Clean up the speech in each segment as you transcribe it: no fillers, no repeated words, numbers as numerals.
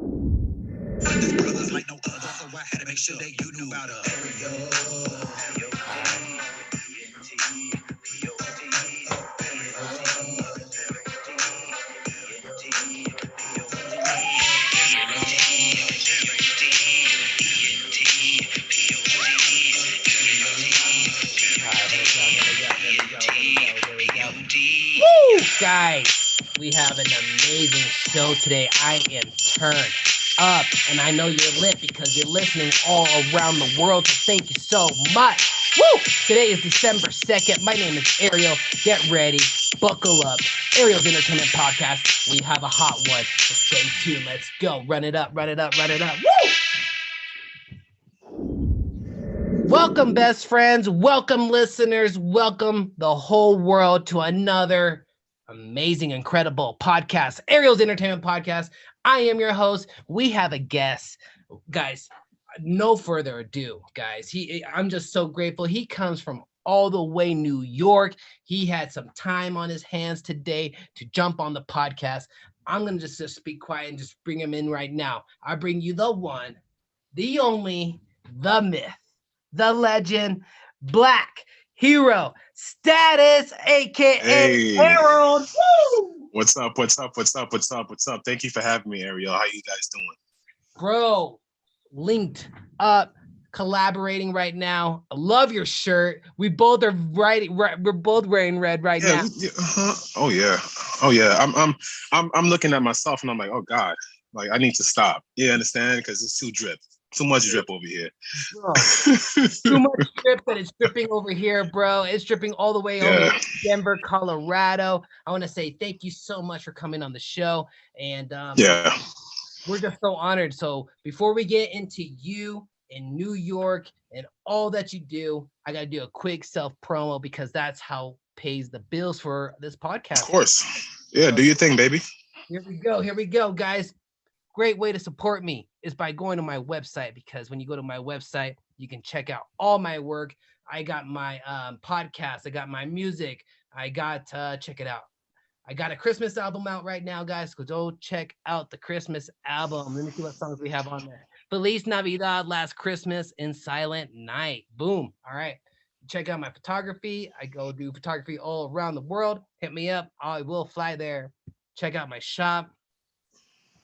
Brothers like no other, so I had to make sure that you knew about Woo! Guys, we have an amazing show today. I am turned up, and I know you're lit because you're listening all around the world, so thank you so much. Woo! Today is December 2nd. My name is Ariel. Get ready. Buckle up. Ariel's Entertainment Podcast. We have a hot one, so stay tuned. Let's go. Run it up, run it up, run it up. Woo! Welcome, best friends. Welcome, listeners. Welcome the whole world to another amazing, incredible podcast, Ariel's Entertainment Podcast. I am your host. We have a guest. Guys, no further ado, guys. I'm just so grateful. He comes from all the way New York. He had some time on his hands today to jump on the podcast. I'm going to just be quiet and just bring him in right now. I bring you the one, the only, the myth, the legend, Black Hero Status, aka Harold. Woo! What's up? Thank you for having me, Ariel. How you guys doing? Bro, linked up, collaborating right now. I love your shirt. We both are we're both wearing red right now. Oh yeah. I'm looking at myself and I'm like, oh God, like I need to stop. You understand? Because it's too much drip over here. Bro, too much drip that it's dripping over here, bro. It's dripping all the way over to Denver, Colorado. I want to say thank you so much for coming on the show. And we're just so honored. So before we get into you in New York and all that you do, I got to do a quick self promo because that's how pays the bills for this podcast. Of course. Yeah, do your thing, baby. Here we go, guys. Great way to support me is by going to my website, because when you go to my website, you can check out all my work. I got my podcast. I got my music. I got, check it out. I got a Christmas album out right now, guys. Go check out the Christmas album. Let me see what songs we have on there. Feliz Navidad, Last Christmas, and Silent Night. Boom. All right. Check out my photography. I go do photography all around the world. Hit me up. I will fly there. Check out my shop.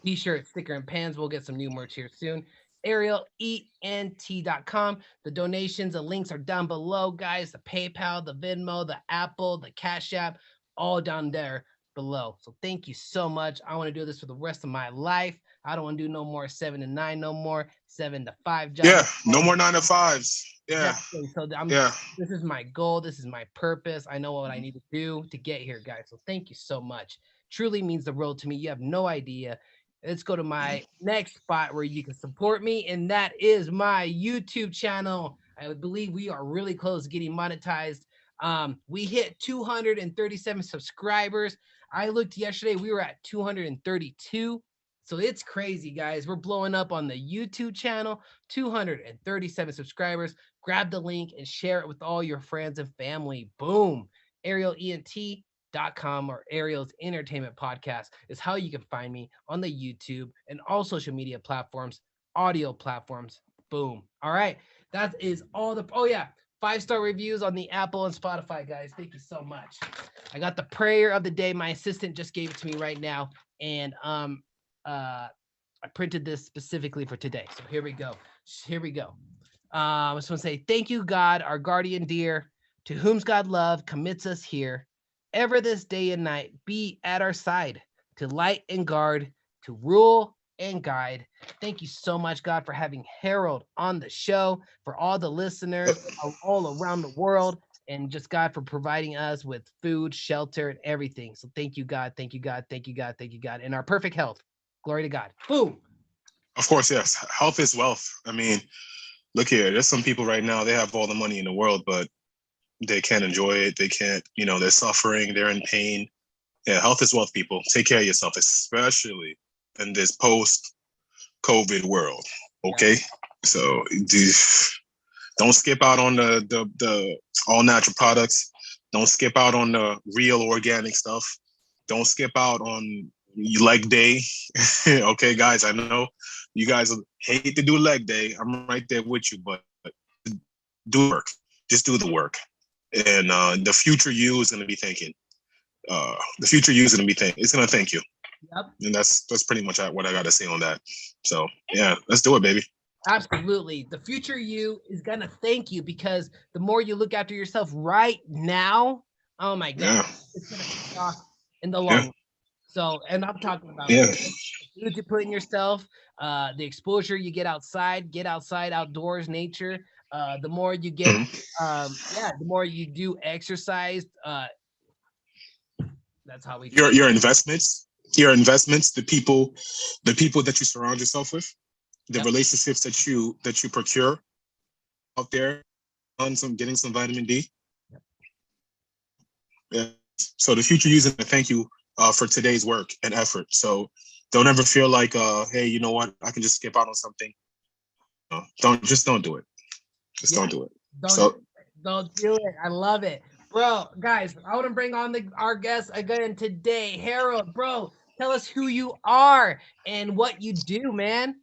T-shirt, sticker, and pans. We'll get some new merch here soon. ArielENT.com. The donations, the links are down below, guys. The PayPal, the Venmo, the Apple, the Cash App, all down there below. So thank you so much. I want to do this for the rest of my life. I don't want to do no more 7 to 9, no more 7 to 5 jobs. Yeah, no more 9 to 5s. Yeah. So this is my goal. This is my purpose. I know what I need to do to get here, guys. So thank you so much. Truly means the world to me. You have no idea. Let's go to my next spot where you can support me, and that is my YouTube channel. I believe we are really close to getting monetized. We hit 237 subscribers. I looked yesterday, we were at 232. So it's crazy, guys. We're blowing up on the YouTube channel, 237 subscribers. Grab the link and share it with all your friends and family. Boom. ArielENT.com or Ariel's Entertainment Podcast is how you can find me on the YouTube and all social media platforms, audio platforms. Boom. All right. That is all the 5-star reviews on the Apple and Spotify, guys. Thank you so much. I got the prayer of the day. My assistant just gave it to me right now. And I printed this specifically for today. So here we go. I just want to say thank you, God, our guardian dear, to whom God love commits us here. Ever this day and night, be at our side, to light and guard, to rule and guide. Thank you so much, God, for having Harold on the show, for all the listeners all around the world, and just God for providing us with food, shelter, and everything. So thank you, God. Thank you, God. Thank you, God. Thank you, God. And our perfect health. Glory to God. Boom. Of course, yes. Health is wealth. I mean, look here. There's some people right now, they have all the money in the world, but they can't enjoy it. They can't, they're suffering. They're in pain. Yeah, health is wealth, people. Take care of yourself, especially in this post-COVID world. Okay? Yeah. So don't skip out on the all-natural products. Don't skip out on the real organic stuff. Don't skip out on, leg day. Okay, guys, I know you guys hate to do leg day. I'm right there with you, but do work. Just do the work. And the future you is going to be thinking. The future you is going to be thinking. It's going to thank you. Yep. And that's pretty much what I got to say on that. So, yeah, let's do it, baby. Absolutely. The future you is going to thank you, because the more you look after yourself right now, oh my God, it's going to pay off in the long run. So, and I'm talking about the food you put in yourself, the exposure you get outside, outdoors, nature. The more you get, the more you do exercise. That's how we. Your investments, the people that you surround yourself with, the relationships that you procure out there, on getting some vitamin D. Yeah. So the future user, thank you for today's work and effort. So don't ever feel like, hey, you know what? I can just skip out on something. Don't do it. Don't do it. Don't do it. I love it. Bro, guys, I want to bring on our guest again today. Harold, bro, tell us who you are and what you do, man.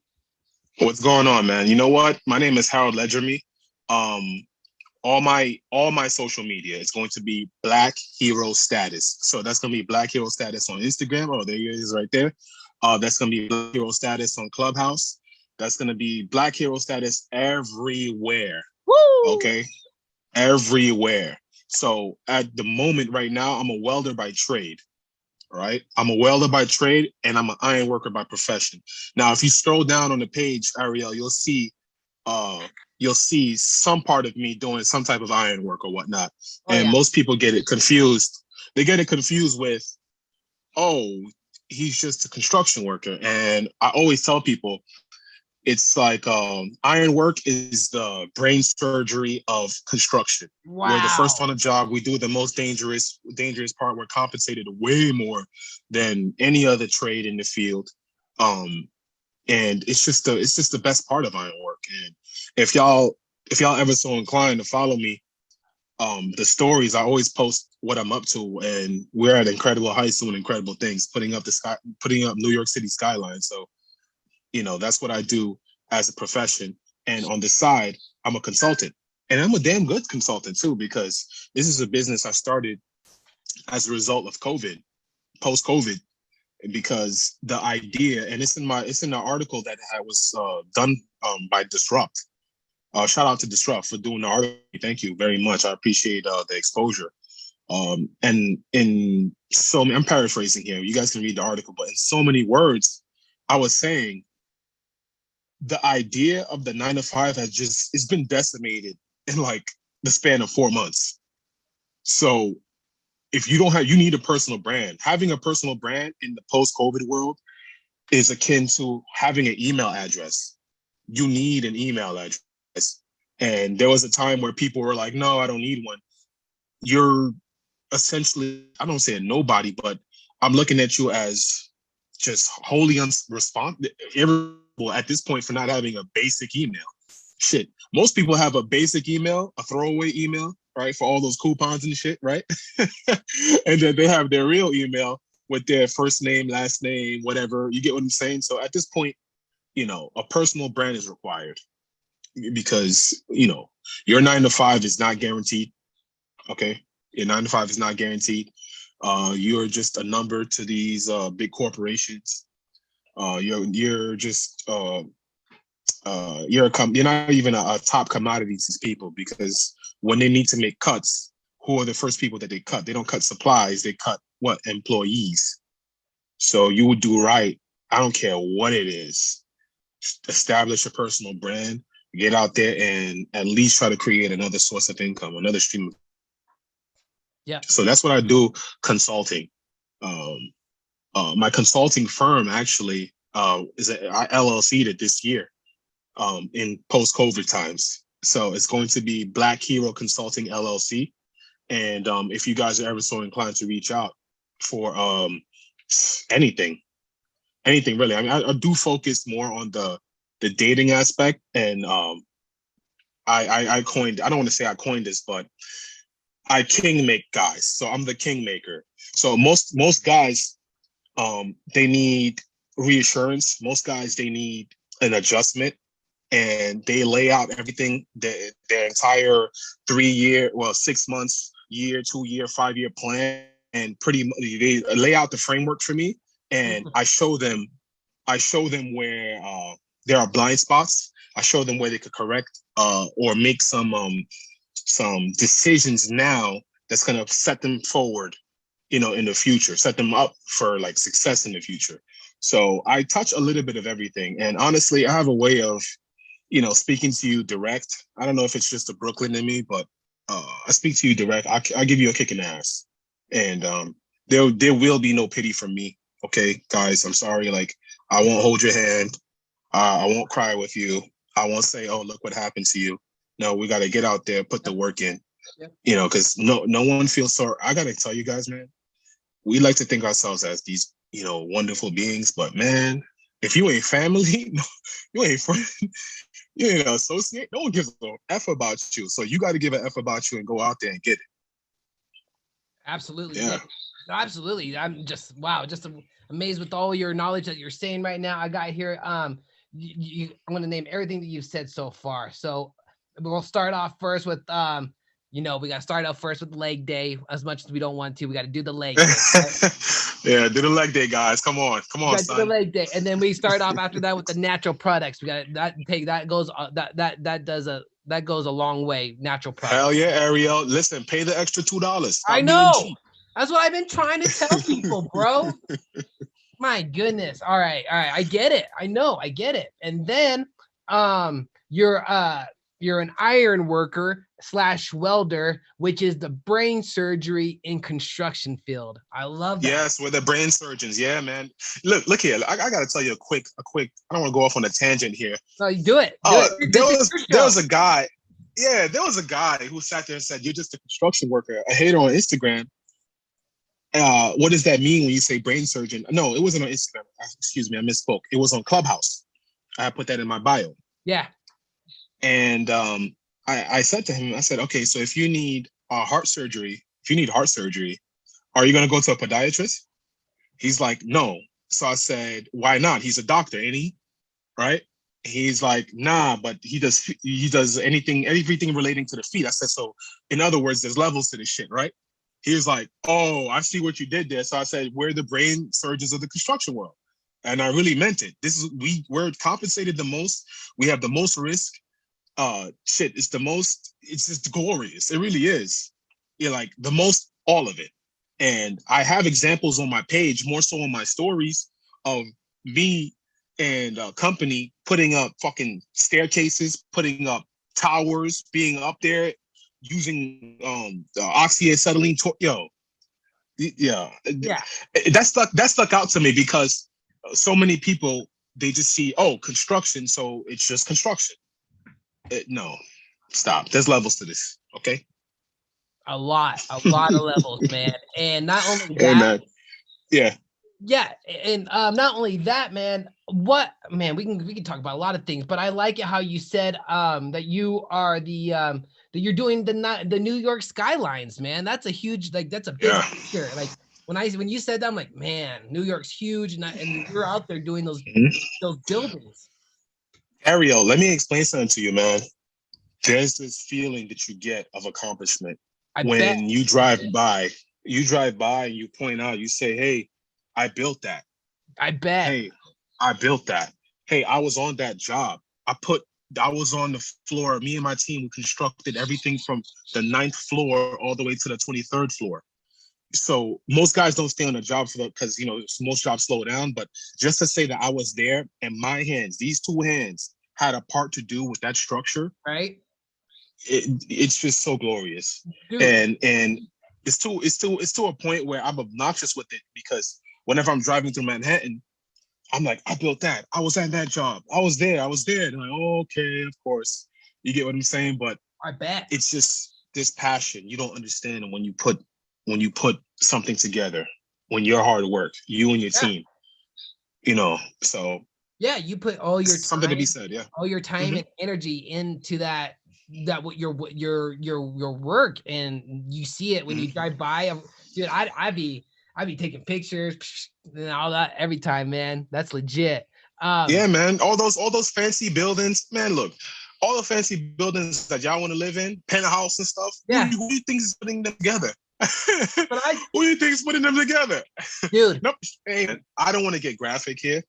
What's going on, man? You know what? My name is Harold Legerme. All my social media is going to be Black Hero Status. So that's going to be Black Hero Status on Instagram. Oh, there he is right there. That's going to be Black Hero Status on Clubhouse. That's going to be Black Hero Status everywhere. Woo! Okay? Everywhere. So at the moment right now, I'm a welder by trade. Right? I'm a welder by trade and I'm an iron worker by profession. Now, if you scroll down on the page, Ariel, you'll see some part of me doing some type of iron work or whatnot. Most people get it confused. They get it confused with, oh, he's just a construction worker. And I always tell people, it's like iron work is the brain surgery of construction. Wow. We're the first on the job. We do the most dangerous part. We're compensated way more than any other trade in the field. And it's just the best part of iron work. And if y'all ever so inclined to follow me, the stories, I always post what I'm up to, and we're at incredible heights doing incredible things, putting up New York City skyline. So, that's what I do as a profession. And on the side, I'm a consultant, and I'm a damn good consultant too, because this is a business I started as a result of COVID, post-COVID, because the idea, and it's in the article that was done by Disrupt. Shout out to Disrupt for doing the article. Thank you very much. I appreciate the exposure. And I'm paraphrasing here. You guys can read the article, but in so many words, I was saying the idea of the 9-to-5 it's been decimated in like the span of 4 months. So if you need a personal brand. Having a personal brand in the post-COVID world is akin to having an email address. You need an email address. And there was a time where people were like, no, I don't need one. You're essentially, I don't say a nobody, but I'm looking at you as just wholly irresponsible at this point for not having a basic email. Shit, most people have a basic email, a throwaway email, right, for all those coupons and shit, right? And then they have their real email with their first name, last name, whatever. You get what I'm saying? So at this point, a personal brand is required, because, your 9-to-5 is not guaranteed. Okay. Your 9-to-5 is not guaranteed. You're just a number to these big corporations. You're just you're not even a top commodity to these people, because when they need to make cuts, who are the first people that they cut? They don't cut supplies. They cut what? Employees. So you would do right. I don't care what it is. Establish a personal brand. Get out there and at least try to create another source of income, another stream. Yeah. So that's what I do, consulting. My consulting firm actually is I LLC'd it this year in post-COVID times. So it's going to be Black Hero Consulting LLC. And if you guys are ever so inclined to reach out for anything really. I mean, I do focus more on the dating aspect, and I don't want to say I coined this, but I king make guys. So I'm the kingmaker. So most guys They need reassurance. Most guys, they need an adjustment, and they lay out everything, their entire 3 year, 6 months, year, 2 year, 5 year plan, and pretty much they lay out the framework for me, and I show them where there are blind spots. I show them where they could correct or make some decisions now that's gonna set them forward, in the future, set them up for like success in the future. So I touch a little bit of everything. And honestly, I have a way of, speaking to you direct. I don't know if it's just the Brooklyn in me, but I speak to you direct. I give you a kick in the ass. And there will be no pity from me. Okay, guys, I'm sorry. Like, I won't hold your hand. I won't cry with you. I won't say, oh, look what happened to you. No, we got to get out there, put the work in, because no one feels sorry. I got to tell you guys, man, we like to think ourselves as these, wonderful beings, but man, if you ain't family, you ain't friend, you ain't an associate, no one gives a F about you. So you got to give an F about you and go out there and get it. Absolutely. Yeah. Absolutely. I'm just, wow, just amazed with all your knowledge that you're saying right now. I got here, I'm going to name everything that you've said so far. So we'll start off first with, we got to start out first with leg day. As much as we don't want to, we got to do the leg day. Right? Yeah, do the leg day, guys. Come on, son. Do the leg day, and then we start off after that with the natural products. We got that goes a long way. Natural products. Hell yeah, Ariel. Listen, pay the extra $2. I know. That's what I've been trying to tell people, bro. My goodness. All right. I get it. I know. I get it. And then, you're an iron worker / welder, which is the brain surgery in construction field. I love that. Yes, we're the brain surgeons. Yeah, man. Look here. I got to tell you a quick. I don't want to go off on a tangent here. No, you do it. There was a guy. Yeah, there was a guy who sat there and said, "You're just a construction worker." A hater on Instagram. What does that mean when you say brain surgeon? No, it wasn't on Instagram. Excuse me, I misspoke. It was on Clubhouse. I put that in my bio. Yeah. And I said to him, I said, okay, so if you need heart surgery, are you going to go to a podiatrist? He's like, no. So I said, why not? He's a doctor, ain't he? Right? He's like, nah, but he does everything relating to the feet. I said, so in other words, there's levels to this shit, right? He was like, oh, I see what you did there. So I said, we're the brain surgeons of the construction world. And I really meant it. We're compensated the most. We have the most risk. It's just glorious. It really is. You're like the most, all of it. And I have examples on my page, more so on my stories, of me and a company putting up fucking staircases, putting up towers, being up there, using the oxyacetylene. Yeah. That stuck out to me because so many people, they just see, construction, so it's just construction. No, stop. There's levels to this, okay? A lot of levels, man. And not only that, man. Yeah, and not only that, man. We can talk about a lot of things, but I like it how you said that you are that you're doing the New York skylines, man. That's a huge, that's a big picture. Like when you said that, I'm like, man, New York's huge, and you're out there doing those buildings. Ariel, let me explain something to you, man. There's this feeling that you get of accomplishment when you drive by. You drive by and you point out, you say, hey, I built that. I bet. Hey, I built that. Hey, I was on that job. I was on the floor. Me and my team constructed everything from the 9th floor all the way to the 23rd floor. So most guys don't stay on the job for that because, most jobs slow down. But just to say that I was there and my hands, these two hands, had a part to do with that structure. Right. It's just so glorious. Dude. And it's to a point where I'm obnoxious with it because whenever I'm driving through Manhattan, I'm like, I built that. I was at that job. I was there. And I'm like, oh, okay, of course. You get what I'm saying? But I bet it's just this passion. You don't understand when you put something together, when you're hard work, you and your team, so. Yeah, you put all your time, something to be said. Yeah, all your time and energy into that what your work, and you see it when you drive by. Dude, I'd be I be taking pictures and all that every time, man. That's legit. Yeah, man. All those fancy buildings, man. Look, all the fancy buildings that y'all want to live in, penthouse and stuff. Yeah. Who do you think is putting them together? But Who do you think is putting them together? Dude. Nope. Hey, I don't want to get graphic here,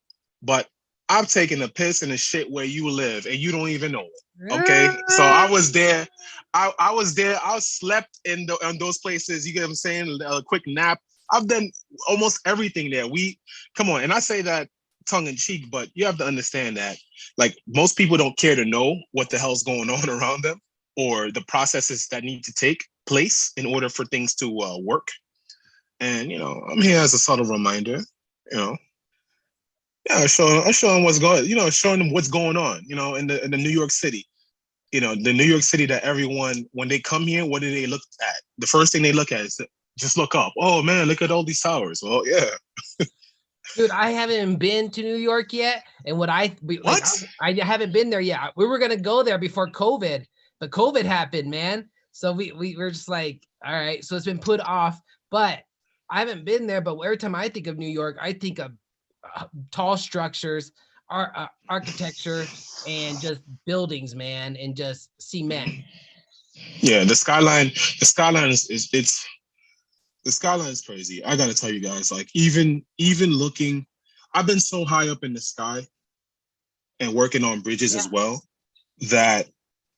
but I've taken a piss in the shit where you live and you don't even know it. Okay. So I was there. I was there. I slept in those places. You get what I'm saying? A quick nap. I've done almost everything there. Come on. And I say that tongue in cheek, but you have to understand that like most people don't care to know what the hell's going on around them or the processes that need to take place in order for things to work. And, I'm here as a subtle reminder, yeah, showing them what's going, showing them what's going on, in the New York City, the New York City that everyone, when they come here, what do they look at? The first thing they look at is just look up. Oh man, look at all these towers. Well, yeah. Dude, I haven't been to New York yet. And I haven't been there yet. We were going to go there before COVID, but COVID happened, man. So we were just like, all right, so it's been put off, but I haven't been there. But every time I think of New York, I think of tall structures, architecture, and just buildings, man, and just cement. Yeah, the skyline the skyline is crazy. I gotta tell you guys, like even looking, I've been so high up in the sky and working on bridges as well that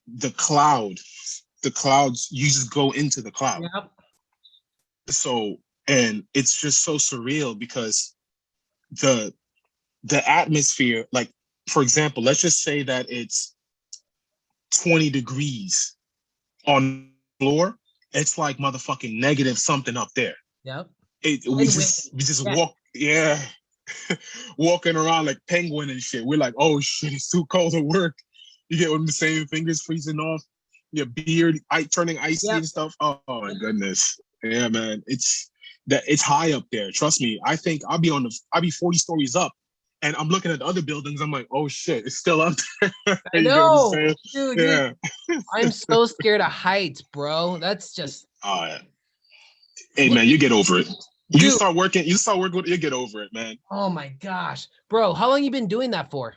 the clouds, you just go into the cloud. Yep. So, and it's just so surreal because the atmosphere, like for example, let's just say that it's 20 degrees on the floor. It's like motherfucking negative something up there. Yep. We just walk, walking around like penguin and shit. We're like, oh shit, it's too cold to work. You get what I'm saying? Fingers freezing off, your beard turning icy and stuff. Oh my goodness. Yeah, man. It's high up there. Trust me. I think I'll be 40 stories up. And I'm looking at the other buildings. I'm like, oh shit, it's still up there. I know, dude. Yeah. I'm so scared of heights, bro. That's just. Oh yeah. Hey man, you get over it. You start working. You get over it, man. Oh my gosh, bro. How long you been doing that for?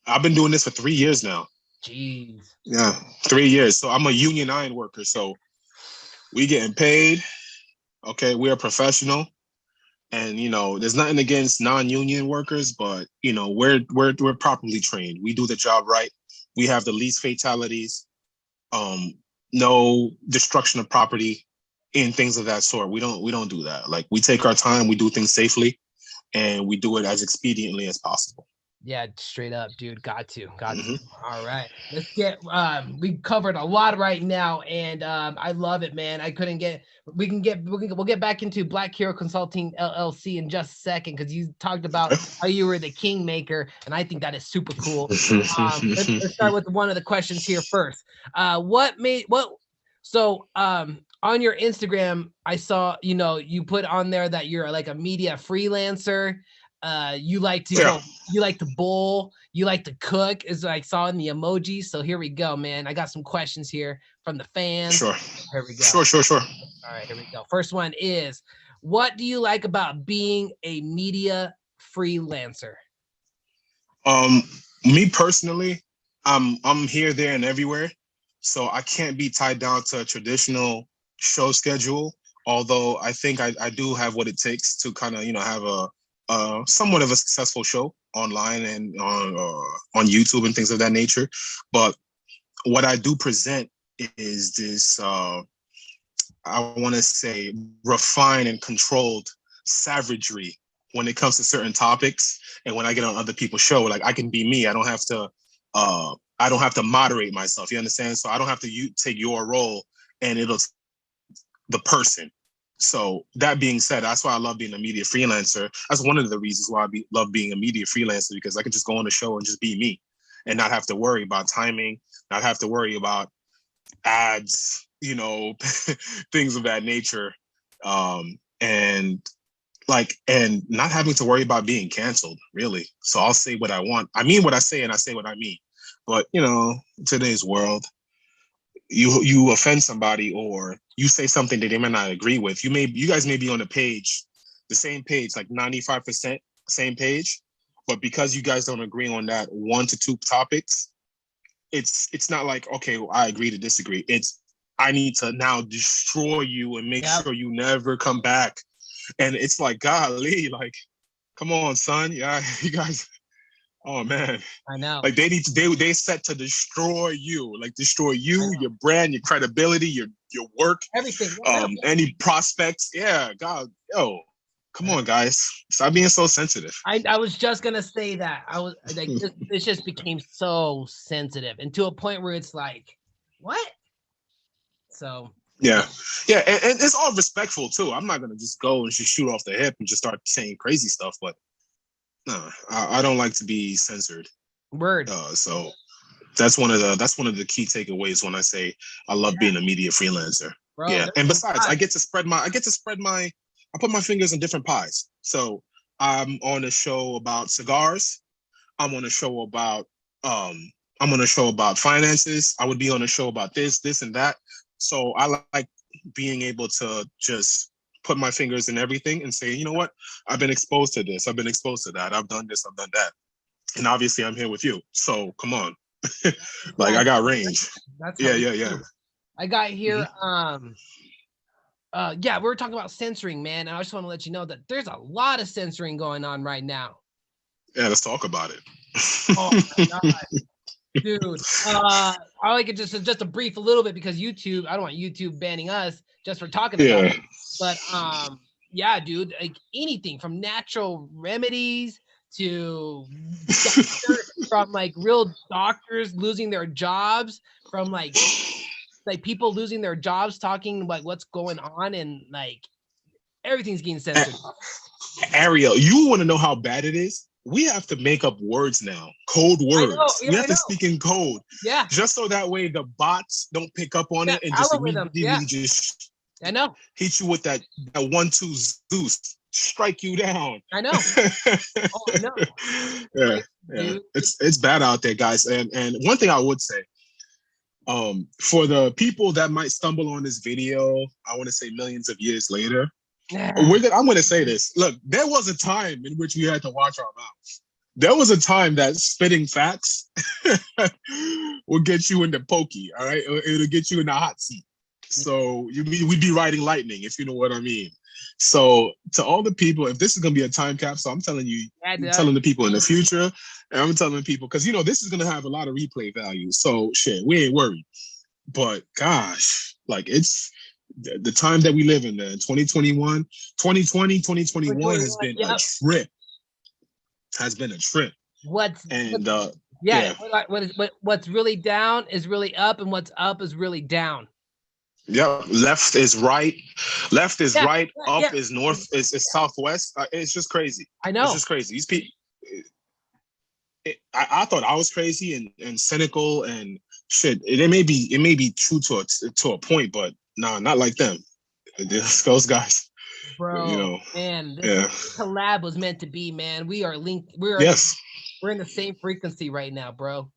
I've been doing this for 3 years now. Jeez. Yeah, 3 years. So I'm a union iron worker. So we getting paid. Okay, we are professional. And there's nothing against non-union workers, but we're properly trained. We do the job right. We have the least fatalities, no destruction of property, and things of that sort. We don't do that. Like we take our time, we do things safely, and we do it as expediently as possible. Yeah, straight up, dude. Got to. All right. Let's get we covered a lot right now, and I love it, man. We'll get back into Black Hero Consulting LLC in just a second because you talked about how you were the kingmaker, and I think that is super cool. Let's start with one of the questions here first. On your Instagram, I saw, you put on there that you're like a media freelancer. You like to bowl, you like to cook, as I saw in the emojis. So here we go, man. I got some questions here from the fans. Sure. Here we go. Sure. All right, here we go. First one is, what do you like about being a media freelancer? Me personally, I'm here, there, and everywhere. So I can't be tied down to a traditional show schedule. Although I think I do have what it takes to kind of, have a somewhat of a successful show online and on YouTube and things of that nature. But what I do present is this, I want to say, refined and controlled savagery when it comes to certain topics. And when I get on other people's show, like I can be me. I don't have to moderate myself. You understand? So I don't have to take your role and it'll the person. So that being said, that's why I love being a media freelancer. That's one of the reasons why I love being a media freelancer, because I can just go on the show and just be me and not have to worry about timing, not have to worry about ads, things of that nature. And not having to worry about being canceled, really. So I'll say what I want. I mean what I say and I say what I mean. But, today's world, you offend somebody or you say something that they may not agree with. You guys may be on a page the same page, like 95% same page. But because you guys don't agree on that 1 to 2 topics, it's not like, okay, well, I agree to disagree. It's I need to now destroy you and make sure you never come back. And it's like, golly, like, come on, son. Yeah, you guys. Oh man. I know. Like they set to destroy you, like destroy you, your brand, your credibility, your work, everything. Any prospects. Yeah, God, yo, come on, guys. Stop being so sensitive. I was just gonna say that. I was like, this just became so sensitive, and to a point where it's like, what? So yeah, and it's all respectful too. I'm not gonna just go and just shoot off the hip and just start saying crazy stuff, but no, I don't like to be censored. Word. So that's one of the key takeaways when I say I love being a media freelancer. Bro, yeah, and besides, I put my fingers in different pies. So I'm on a show about cigars. I'm on a show about finances. I would be on a show about this, and that. So I like being able to just put my fingers in everything and say, you know what? I've been exposed to this. I've been exposed to that. I've done this. I've done that. And obviously I'm here with you. So come on. Like I got range. Yeah. I got here. We were talking about censoring, man. And I just want to let you know that there's a lot of censoring going on right now. Yeah, let's talk about it. Oh my God. Dude, I like it just a brief a little bit because YouTube, I don't want YouTube banning us just for talking about it. But yeah, dude, like anything from natural remedies to from like real doctors losing their jobs, from like people losing their jobs, talking like what's going on, and like everything's getting censored. Ariel, you want to know how bad it is? We have to make up words now, code words. We have to speak in code, just so that way the bots don't pick up on it and just immediately just hit you with that 1-2 Zeus, strike you down. I know. Yeah. It's bad out there, guys. And one thing I would say, for the people that might stumble on this video, I want to say millions of years later. I'm going to say this. Look, there was a time in which we had to watch our mouths. There was a time that spitting facts will get you in the pokey, all right? It'll get you in the hot seat. So we'd be riding lightning, if you know what I mean. So to all the people, if this is going to be a time capsule, I'm telling you, I'm telling the people in the future, and I'm telling people, because, you know, this is going to have a lot of replay value. So shit, we ain't worried. But gosh, like it's the time that we live in, 2021 has been a trip. What's really down is really up, and what's up is really down. Yeah, left is right, right, up is north, is southwest. It's just crazy. I know. It's just crazy. These people, I thought I was crazy and cynical and shit. It may be true to a point, but nah, not like them. Those guys. Bro, you know, man, this collab was meant to be, man. We are linked. We're in the same frequency right now, bro.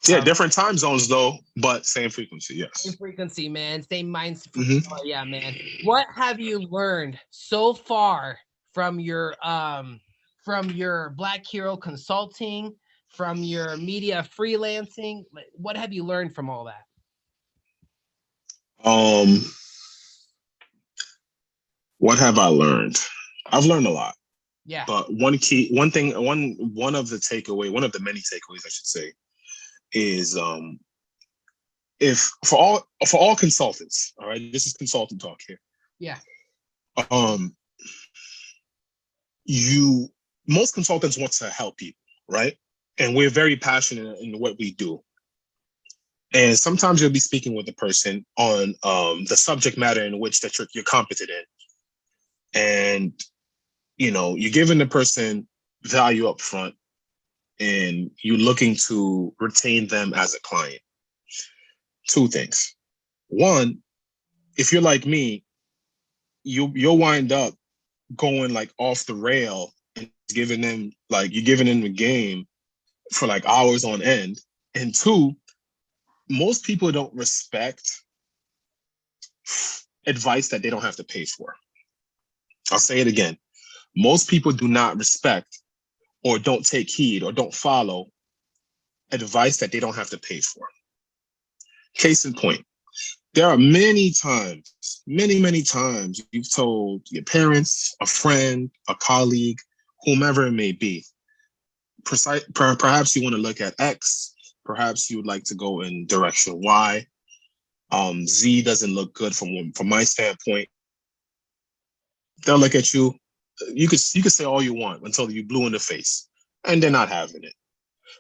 Yeah, different time zones though, but same frequency. Yes, same frequency, man. Same minds. Oh, yeah, man. What have you learned so far from your Black Hero consulting, from your media freelancing? What have you learned from all that? What have I learned? I've learned a lot. Yeah. But one of the many takeaways, I should say, is if for all consultants, all right, this is consultant talk here. Yeah. Most consultants want to help people, right? And we're very passionate in what we do. And sometimes you'll be speaking with a person on the subject matter in which that you're competent in. And, you know, you're giving the person value up front and you're looking to retain them as a client. Two things. One, if you're like me, you'll wind up going like off the rail and you're giving them the game for like hours on end. And two, most people don't respect advice that they don't have to pay for. I'll say it again. Most people do not respect or don't take heed or don't follow advice that they don't have to pay for. Case in point, there are many times, many times you've told your parents, a friend, a colleague, whomever it may be, perhaps you want to look at X, perhaps you would like to go in direction Y. Z doesn't look good from my standpoint. They'll look at you. You could say all you want until you blue in the face, and they're not having it.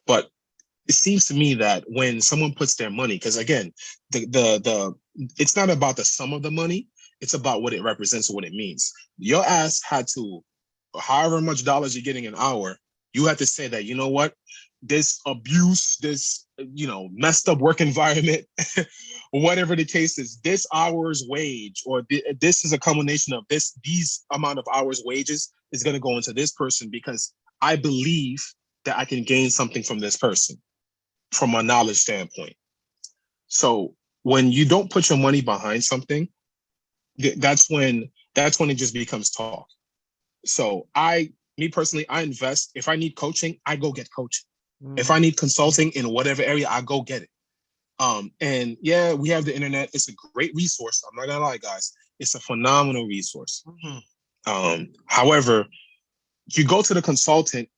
But it seems to me that when someone puts their money, because again, the it's not about the sum of the money, it's about what it represents or what it means. Your ass had to, however much dollars you're getting an hour, you have to say that, you know what, this abuse, this, messed up work environment, whatever the case is, this hour's wage, or this is a combination of these amount of hours wages is going to go into this person because I believe that I can gain something from this person from a knowledge standpoint. So when you don't put your money behind something, that's when it just becomes talk. So me personally, I invest. If I need coaching, I go get coaching. If I need consulting in whatever area, I go get it. And yeah, we have the internet. It's a great resource. I'm not gonna lie, guys. It's a phenomenal resource. However, you go to the consultant.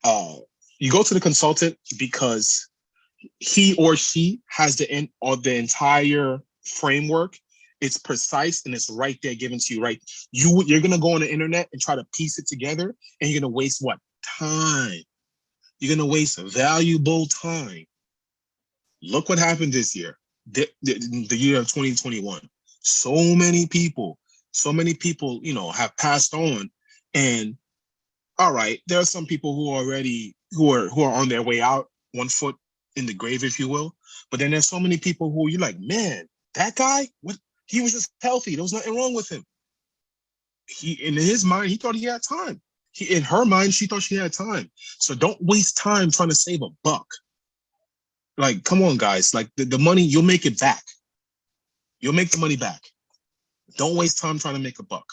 You go to the consultant because he or she has the entire framework. It's precise and it's right there given to you. Right, you're gonna go on the internet and try to piece it together, and you're gonna waste what? Time. You're gonna waste valuable time. Look what happened this year, the year of 2021. So many people, have passed on, and all right, there are some people who are on their way out, one foot in the grave, if you will. But then there's so many people who you're like, man, that guy, what? He was just healthy. There was nothing wrong with him. In his mind, he thought he had time. In her mind, she thought she had time. So don't waste time trying to save a buck. Like, come on, guys. Like the money, you'll make it back. You'll make the money back. Don't waste time trying to make a buck.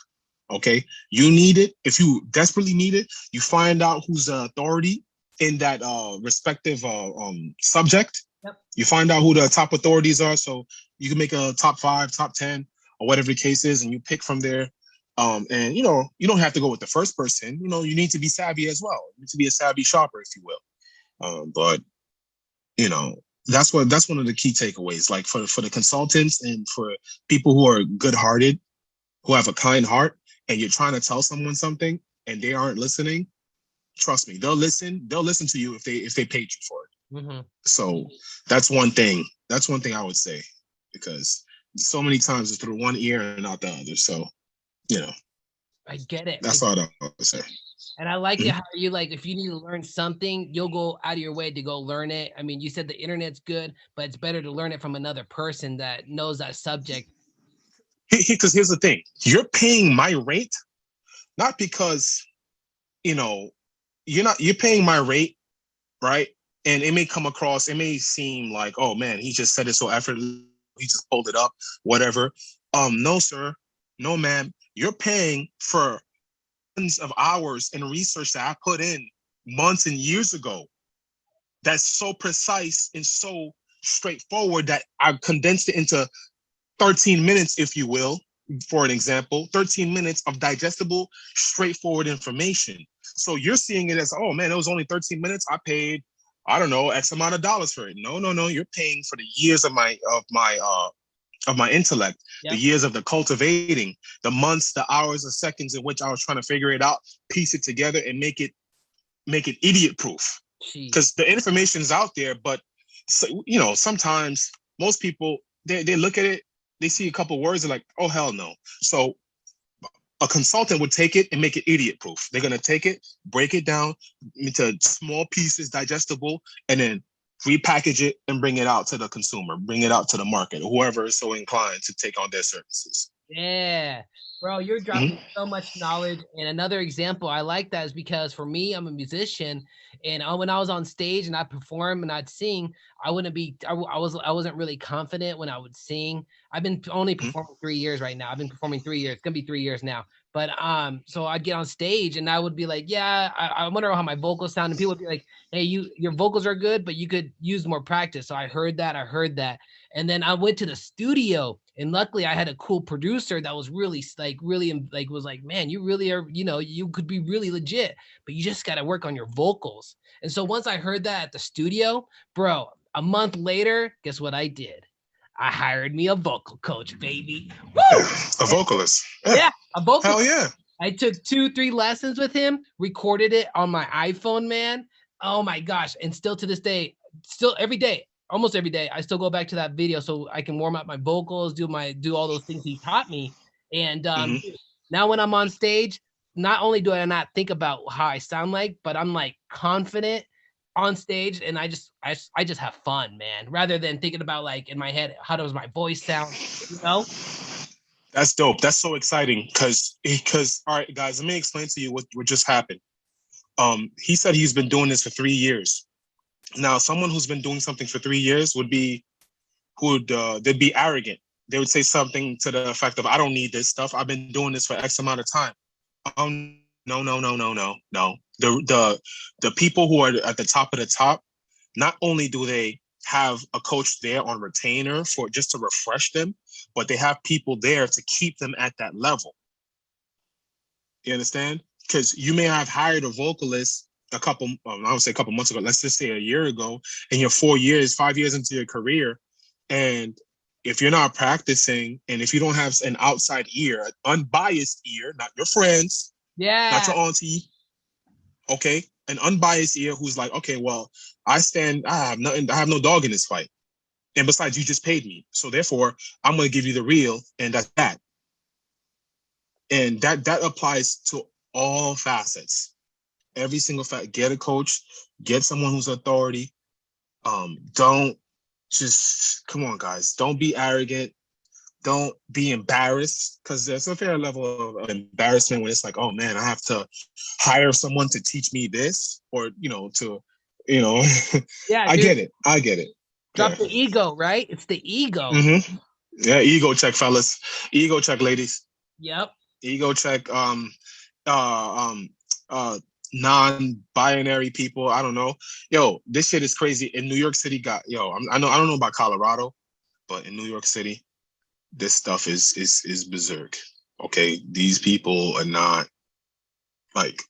Okay? You need it. If you desperately need it, you find out who's the authority in that respective subject. Yep. You find out who the top authorities are. So you can make a top 5, top 10, or whatever the case is, and you pick from there. And you don't have to go with the first person. You need to be savvy as well. You need to be a savvy shopper, if you will. But that's one of the key takeaways. Like for the consultants and for people who are good-hearted, who have a kind heart, and you're trying to tell someone something and they aren't listening, trust me, they'll listen. They'll listen to you if they paid you for it. Mm-hmm. So that's one thing. That's one thing I would say, because so many times it's through one ear and not the other. So. I get it. That's all I would say. And I like it how you if you need to learn something, you'll go out of your way to go learn it. I mean, you said the internet's good, but it's better to learn it from another person that knows that subject. Because here's the thing. You're paying my rate, not because, you're paying my rate, right? And it may seem like, oh man, he just said it so effortlessly. He just pulled it up, whatever. No, sir. No, ma'am. You're paying for tons of hours and research that I put in months and years ago. That's so precise and so straightforward that I've condensed it into 13 minutes, if you will, for an example, 13 minutes of digestible, straightforward information. So you're seeing it as, oh man, it was only 13 minutes. I paid, I don't know, X amount of dollars for it. No. You're paying for the years of my intellect, yep. The years of the cultivating, the months, the hours, the seconds in which I was trying to figure it out, piece it together, and make it idiot proof. Because the information is out there, but sometimes most people they look at it, they see a couple words, they're like, oh hell no. So a consultant would take it and make it idiot proof. They're gonna take it, break it down into small pieces, digestible, and then repackage it and bring it out to the consumer, bring it out to the market, whoever is so inclined to take on their services. Yeah, bro, you're dropping so much knowledge. And another example I like that is because for me, I'm a musician, and when I was on stage and I perform and I'd sing, I wasn't really confident when I would sing. I've been only performing 3 years right now. I've been performing 3 years. It's gonna be 3 years now. But so I'd get on stage and I would be like, yeah, I wonder how my vocals sound. And people would be like, hey, your vocals are good, but you could use more practice. So I heard that. And then I went to the studio, and luckily I had a cool producer that was really was like, man, you really are, you could be really legit, but you just got to work on your vocals. And so once I heard that at the studio, bro, a month later, guess what I did? I hired me a vocal coach, baby. Woo! A vocalist. Yeah, a vocal. Hell yeah. I took 2-3 lessons with him, recorded it on my iPhone, man. Oh my gosh. And still to this day, almost every day, I still go back to that video so I can warm up my vocals, do all those things he taught me. And now when I'm on stage, not only do I not think about how I sound like, but I'm like confident on stage, and I just have fun, man, rather than thinking about like in my head, how does my voice sound, That's dope. That's so exciting because all right, guys, let me explain to you what just happened. He said he's been doing this for 3 years. Now, someone who's been doing something for 3 years they'd be arrogant. They would say something to the effect of, I don't need this stuff. I've been doing this for X amount of time. No. The people who are at the top of the top, not only do they have a coach there on retainer for just to refresh them, but they have people there to keep them at that level. You understand? Because you may have hired a vocalist I would say a couple months ago, let's just say a year ago, and you're 5 years into your career. And if you're not practicing, and if you don't have an outside ear, an unbiased ear, not your friends, not your auntie, okay, an unbiased ear who's like, okay, well, I have no dog in this fight. And besides, you just paid me. So therefore, I'm going to give you the real, and that's that. And that applies to all facets. Every single fact. Get a coach, get someone who's authority. Don't just, come on, guys. Don't be arrogant. Don't be embarrassed, because there's a fair level of embarrassment when it's like, oh man, I have to hire someone to teach me this, or, Yeah, I get it. Drop the ego, right? It's the ego. Mm-hmm. Yeah, ego check, fellas. Ego check, ladies. Yep. Ego check. Non-binary people. I don't know. Yo, this shit is crazy. In New York City, I don't know about Colorado, but in New York City, this stuff is berserk. Okay, these people are not like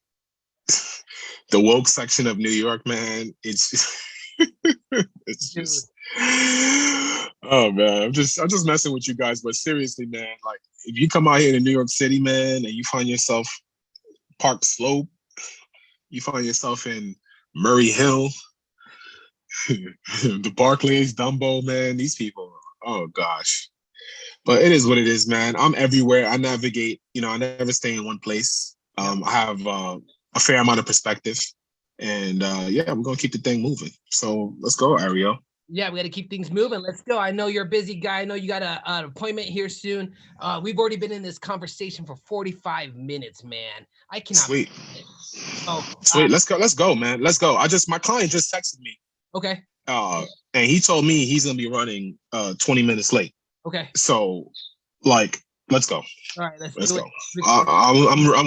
the woke section of New York, man. It's just oh man, I'm just messing with you guys, but seriously, man, like if you come out here to New York City, man, and you find yourself Park Slope, you find yourself in Murray Hill, the Barclays, Dumbo, man, these people, oh gosh. But it is what it is, man. I'm everywhere. I navigate, I never stay in one place. I have a fair amount of perspective. And we're going to keep the thing moving. So let's go, Ariel. Yeah, we got to keep things moving. Let's go. I know you're a busy guy. I know you got an appointment here soon. We've already been in this conversation for 45 minutes, man. I cannot. Sweet. Sweet. Let's go, man. Let's go. My client just texted me. Okay. And he told me he's going to be running 20 minutes late. Okay. So, let's go. All right, let's go.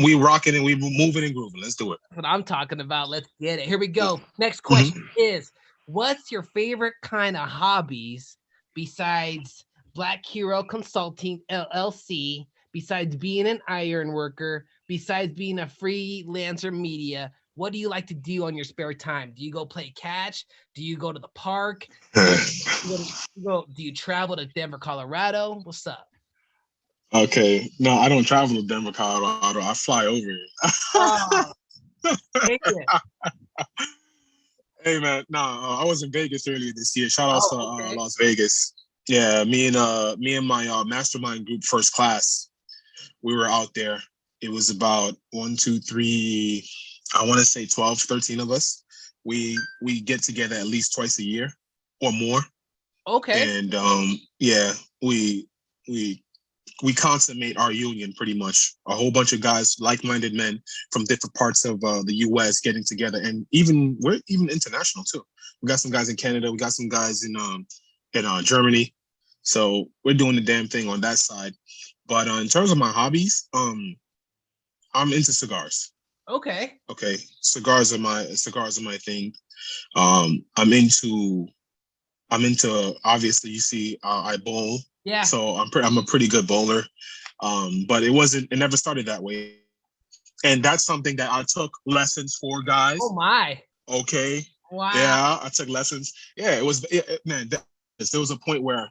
We rocking and we moving and grooving. Let's do it. That's what I'm talking about. Let's get it. Here we go. Next question is, what's your favorite kind of hobbies besides Black Hero Consulting LLC, besides being an iron worker, besides being a freelancer media? What do you like to do on your spare time? Do you go play catch? Do you go to the park? Do you travel to Denver, Colorado? What's up? Okay. No, I don't travel to Denver, Colorado. I fly over here. Hey, man. I was in Vegas earlier this year. Shout out to Las Vegas. Yeah, me and my mastermind group, First Class, we were out there. It was about 1, 2, 3... I want to say 12, 13 of us. We get together at least twice a year or more. Okay. And we consummate our union pretty much. A whole bunch of guys, like-minded men from different parts of the U.S. getting together, and we're even international too. We got some guys in Canada. We got some guys in Germany. So we're doing the damn thing on that side. But in terms of my hobbies, I'm into cigars. Okay. Okay, cigars are my thing. I'm into obviously you see I bowl. Yeah. So I'm a pretty good bowler. But it never started that way. And that's something that I took lessons for, guys. Oh my. Okay. Wow. Yeah, I took lessons. Yeah, it was man, there was a point where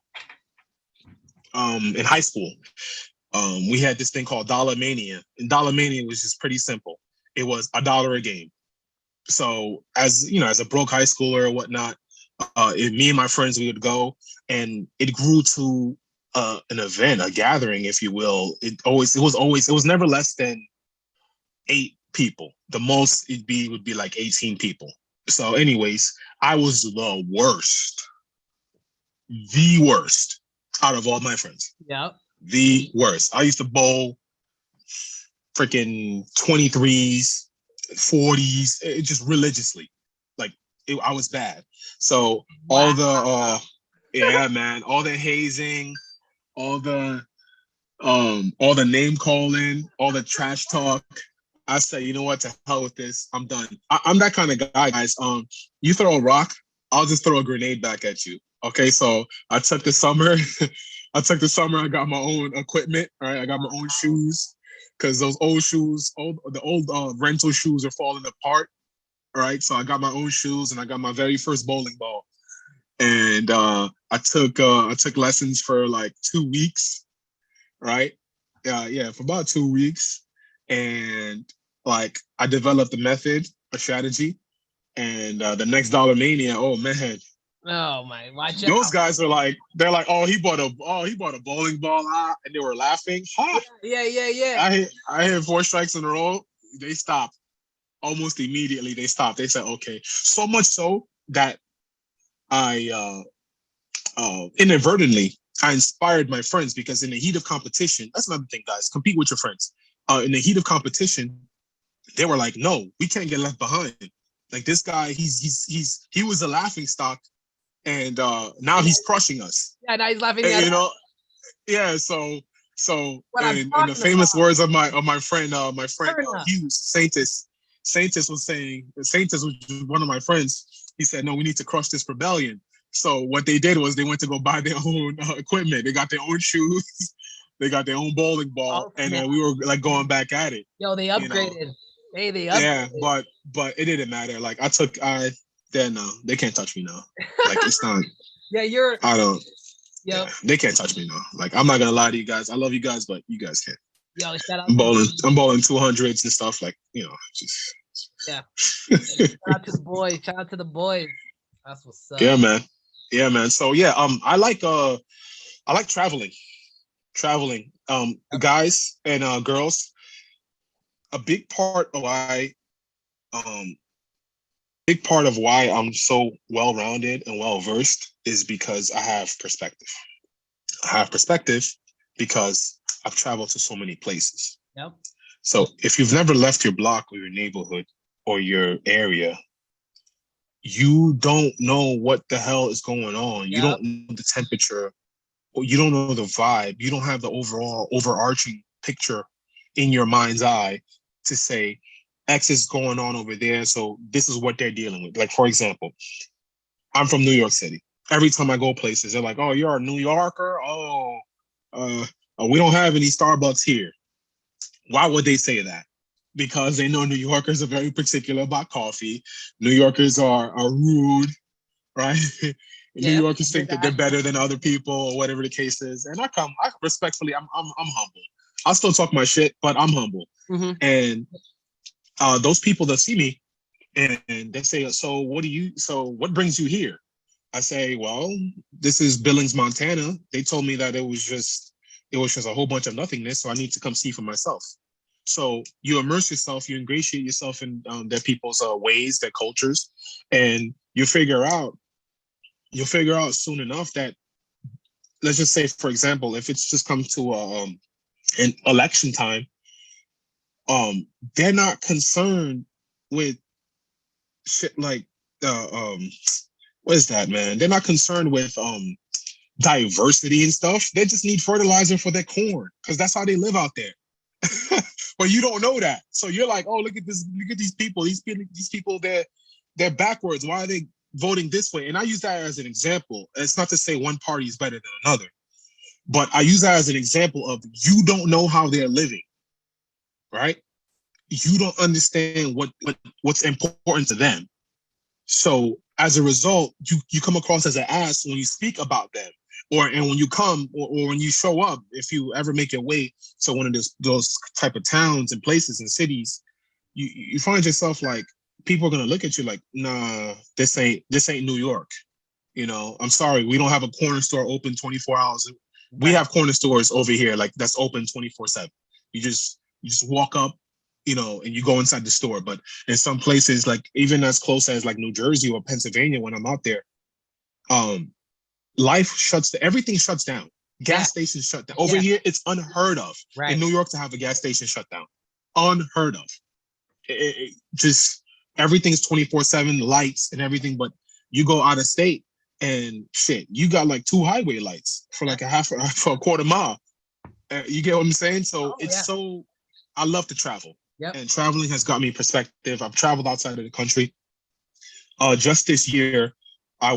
in high school, we had this thing called Dollar Mania. And Dollar Mania was just pretty simple. It was $1 a game. So as you know, as a broke high schooler or whatnot, me and my friends, we would go, and it grew to an event, a gathering, if you will. It was never less than 8 people. The most would be like 18 people. So, anyways, I was the worst out of all my friends. Yep. The worst. I used to bowl freaking 23s, 40s, just religiously. Like I was bad. So all the yeah, man, all the hazing, all the name calling, all the trash talk. I say, you know what, to hell with this. I'm done. I'm that kind of guy, guys. You throw a rock, I'll just throw a grenade back at you. Okay, so I took the summer. I got my own equipment. All right, I got my own shoes because those old shoes, the old rental shoes are falling apart. All right, so I got my own shoes and I got my very first bowling ball. And I took lessons for like 2 weeks. Right? Yeah, for about 2 weeks. And like I developed a method, a strategy, and the next Dollar Mania, oh man. Oh my, watch out. Those guys are like, they're like, he bought a bowling ball, and they were laughing. Ha! Yeah. I hit 4 strikes in a row. They stopped. Almost immediately they stopped. They said, okay. So much so that I inadvertently I inspired my friends, because in the heat of competition, that's another thing, guys, compete with your friends. In the heat of competition, they were like, no, we can't get left behind. Like this guy, he was a laughing stock, and now he's crushing us. Yeah, now he's laughing And, at you know, us. yeah, so in the famous words of my friend Hughes, Saintis was saying, Saintis was one of my friends, he said, no, we need to crush this rebellion. So what they did was they went to go buy their own equipment. They got their own shoes, they got their own bowling ball, and then we were like going back at it. Yo, they upgraded. You know? Hey, they upgraded. Yeah, but it didn't matter. Like they can't touch me now. Like it's not. Yeah, I don't. Yep. Yeah, they can't touch me now. Like I'm not gonna lie to you guys. I love you guys, but you guys can't. Yo, shout out. I'm bowling 200s and stuff. Like, you know, just. Yeah. Shout out to the boys. Shout out to the boys. That's what's up. Yeah, man. So yeah, I like traveling. Guys and girls. A big part of why I'm so well-rounded and well-versed is because I have perspective. I have perspective because I've traveled to so many places. Yep. So if you've never left your block or your neighborhood or your area, you don't know what the hell is going on. Yep. You don't know the temperature, or you don't know the vibe. You don't have the overarching picture in your mind's eye to say, X is going on over there, so this is what they're dealing with. Like, for example, I'm from New York City. Every time I go places, they're like, oh, you're a New Yorker? We don't have any Starbucks here. Why would they say that? Because they know New Yorkers are very particular about coffee. New Yorkers are rude, right? New Yorkers think that they're better than other people or whatever the case is. And I respectfully, I'm humble. I'll still talk my shit, but I'm humble. Mm-hmm. And those people that see me and they say, so what brings you here? I say, well, this is Billings, Montana. They told me that it was just a whole bunch of nothingness, so I need to come see for myself. So you immerse yourself, you ingratiate yourself in their people's ways, their cultures, and you figure out soon enough that, let's just say, for example, if it's just come to an election time, they're not concerned with shit like what is that, man? They're not concerned with diversity and stuff. They just need fertilizer for their corn because that's how they live out there. But you don't know that. So you're like, oh, look at these people. These people, they're backwards. Why are they voting this way? And I use that as an example. It's not to say one party is better than another, but I use that as an example of you don't know how they're living, right? You don't understand what's important to them. So as a result, you come across as an ass when you speak about them, and when you come or when you show up, if you ever make your way to one of those type of towns and places and cities, you find yourself like people are gonna look at you like, nah, this ain't New York. You know, I'm sorry, we don't have a corner store open 24 hours. We have corner stores over here like that's open 24/7. You just walk up, you know, and you go inside the store. But in some places, like even as close as like New Jersey or Pennsylvania, when I'm out there, everything shuts down. Gas stations shut down. Over here, it's unheard of in New York to have a gas station shut down. Unheard of. It just everything's 24/7, lights and everything. But you go out of state and shit, you got like 2 highway lights for like for a quarter mile. You get what I'm saying? So I love to travel. Yep. And traveling has got me perspective. I've traveled outside of the country. Just this year, I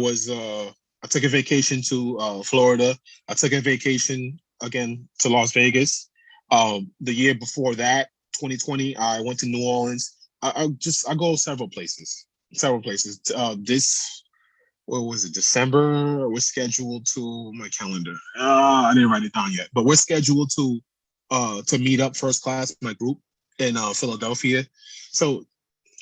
took a vacation to Florida. I took a vacation again to Las Vegas. The year before that, 2020, I went to New Orleans. I go several places. What was it? December. We're scheduled to my calendar. I didn't write it down yet, but we're scheduled to meet up first class, my group in Philadelphia. So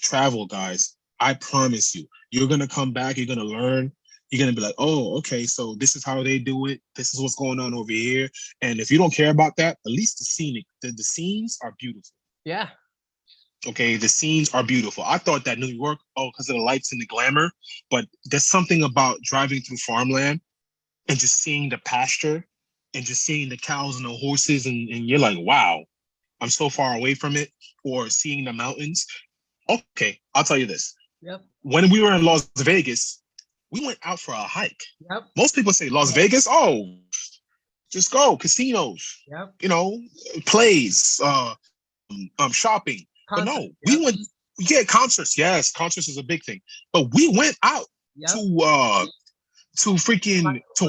travel, guys. I promise you, you're gonna come back. You're gonna learn. You're gonna be like, oh, okay, so this is how they do it. This is what's going on over here. And if you don't care about that, at least the scenes are beautiful. Yeah. Okay, the scenes are beautiful. I thought that New York, because of the lights and the glamour, but there's something about driving through farmland and just seeing the pasture and just seeing the cows and the horses, and you're like, wow, I'm so far away from it. Or seeing the mountains. Okay, I'll tell you this. Yep. When we were in Las Vegas, we went out for a hike. Yep. Most people say Las Vegas, just go, casinos, yep. You know, plays, shopping. But no, we went, concerts. Yes, concerts is a big thing. But we went out to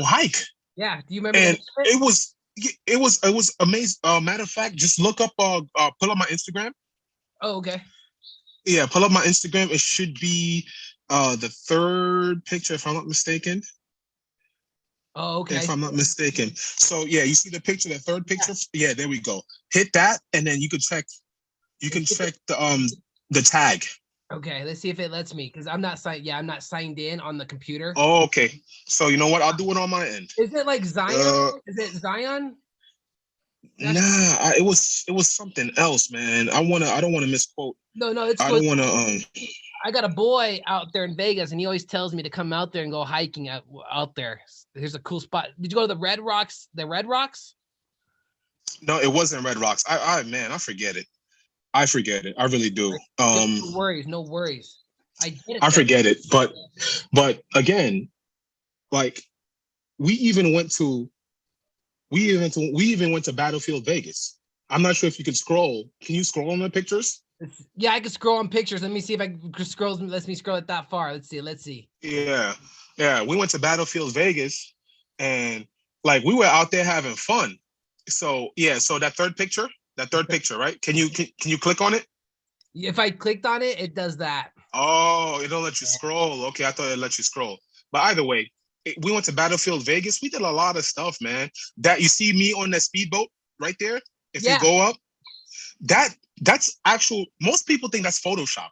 hike. Yeah, do you remember? And it was amazing. Matter of fact, just look up, pull up my Instagram. Oh, okay. Yeah, pull up my Instagram. It should be the third picture, if I'm not mistaken. Oh, okay. If I'm not mistaken. So yeah, you see the picture, the third picture? Yeah, there we go. Hit that, and then you can check the tag. Okay, let's see if it lets me, because I'm not signed in on the computer. Oh, okay. So you know what? I'll do it on my end. Is it like Zion? Is it Zion? Nah, it was something else, man. I don't want to misquote. No, it's. I don't want to. I got a boy out there in Vegas, and he always tells me to come out there and go hiking out there. Here's a cool spot. Did you go to the Red Rocks? The Red Rocks? No, it wasn't Red Rocks. I forget it. I forget it. I really do. No worries. I forget it, but again, like we even went to Battlefield Vegas. I'm not sure if you can scroll. Can you scroll on the pictures? Yeah, I can scroll on pictures. Let me see if I can scroll. Let me scroll it that far. Let's see. Yeah. We went to Battlefield Vegas, and like we were out there having fun. So yeah. So that third picture, right? Can you click on it? If I clicked on it, it does that. Oh, it don't let you scroll. Okay, I thought it let you scroll. But either way, we went to Battlefield Vegas. We did a lot of stuff, man. That you see me on that speedboat right there. If you go up, that's actual. Most people think that's Photoshop.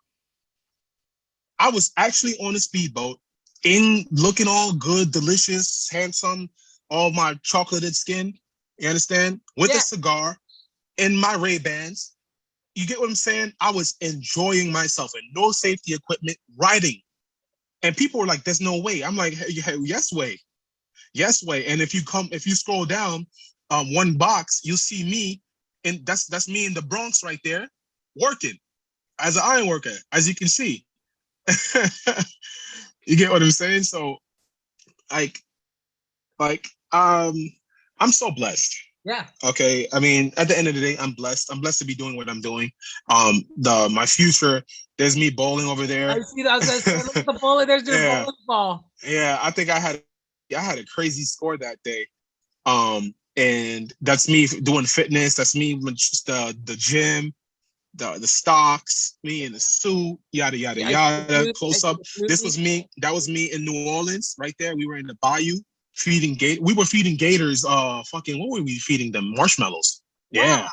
I was actually on a speedboat, looking all good, delicious, handsome, all my chocolated skin. You understand? With a cigar, in my Ray-Bans. You get what I'm saying? I was enjoying myself and no safety equipment, riding. And people were like, "There's no way." I'm like, "Hey, yes way. And if you scroll down, one box, you'll see me, and that's me in the Bronx right there, working as an iron worker, as you can see. You get what I'm saying? So, I'm so blessed. Yeah. Okay. I mean, at the end of the day, I'm blessed. I'm blessed to be doing what I'm doing. My future, there's me bowling over there. I see that. I was gonna say, look at the bowling. There's your Yeah. bowling ball. Yeah, I think I had a crazy score that day. And that's me doing fitness. That's me with just the gym, the stocks, me in the suit, yada yada yada. Close up. This was me. That was me in New Orleans, right there. We were in the bayou feeding We were feeding gators. Fucking what were we feeding them? Marshmallows. Yeah, Wow.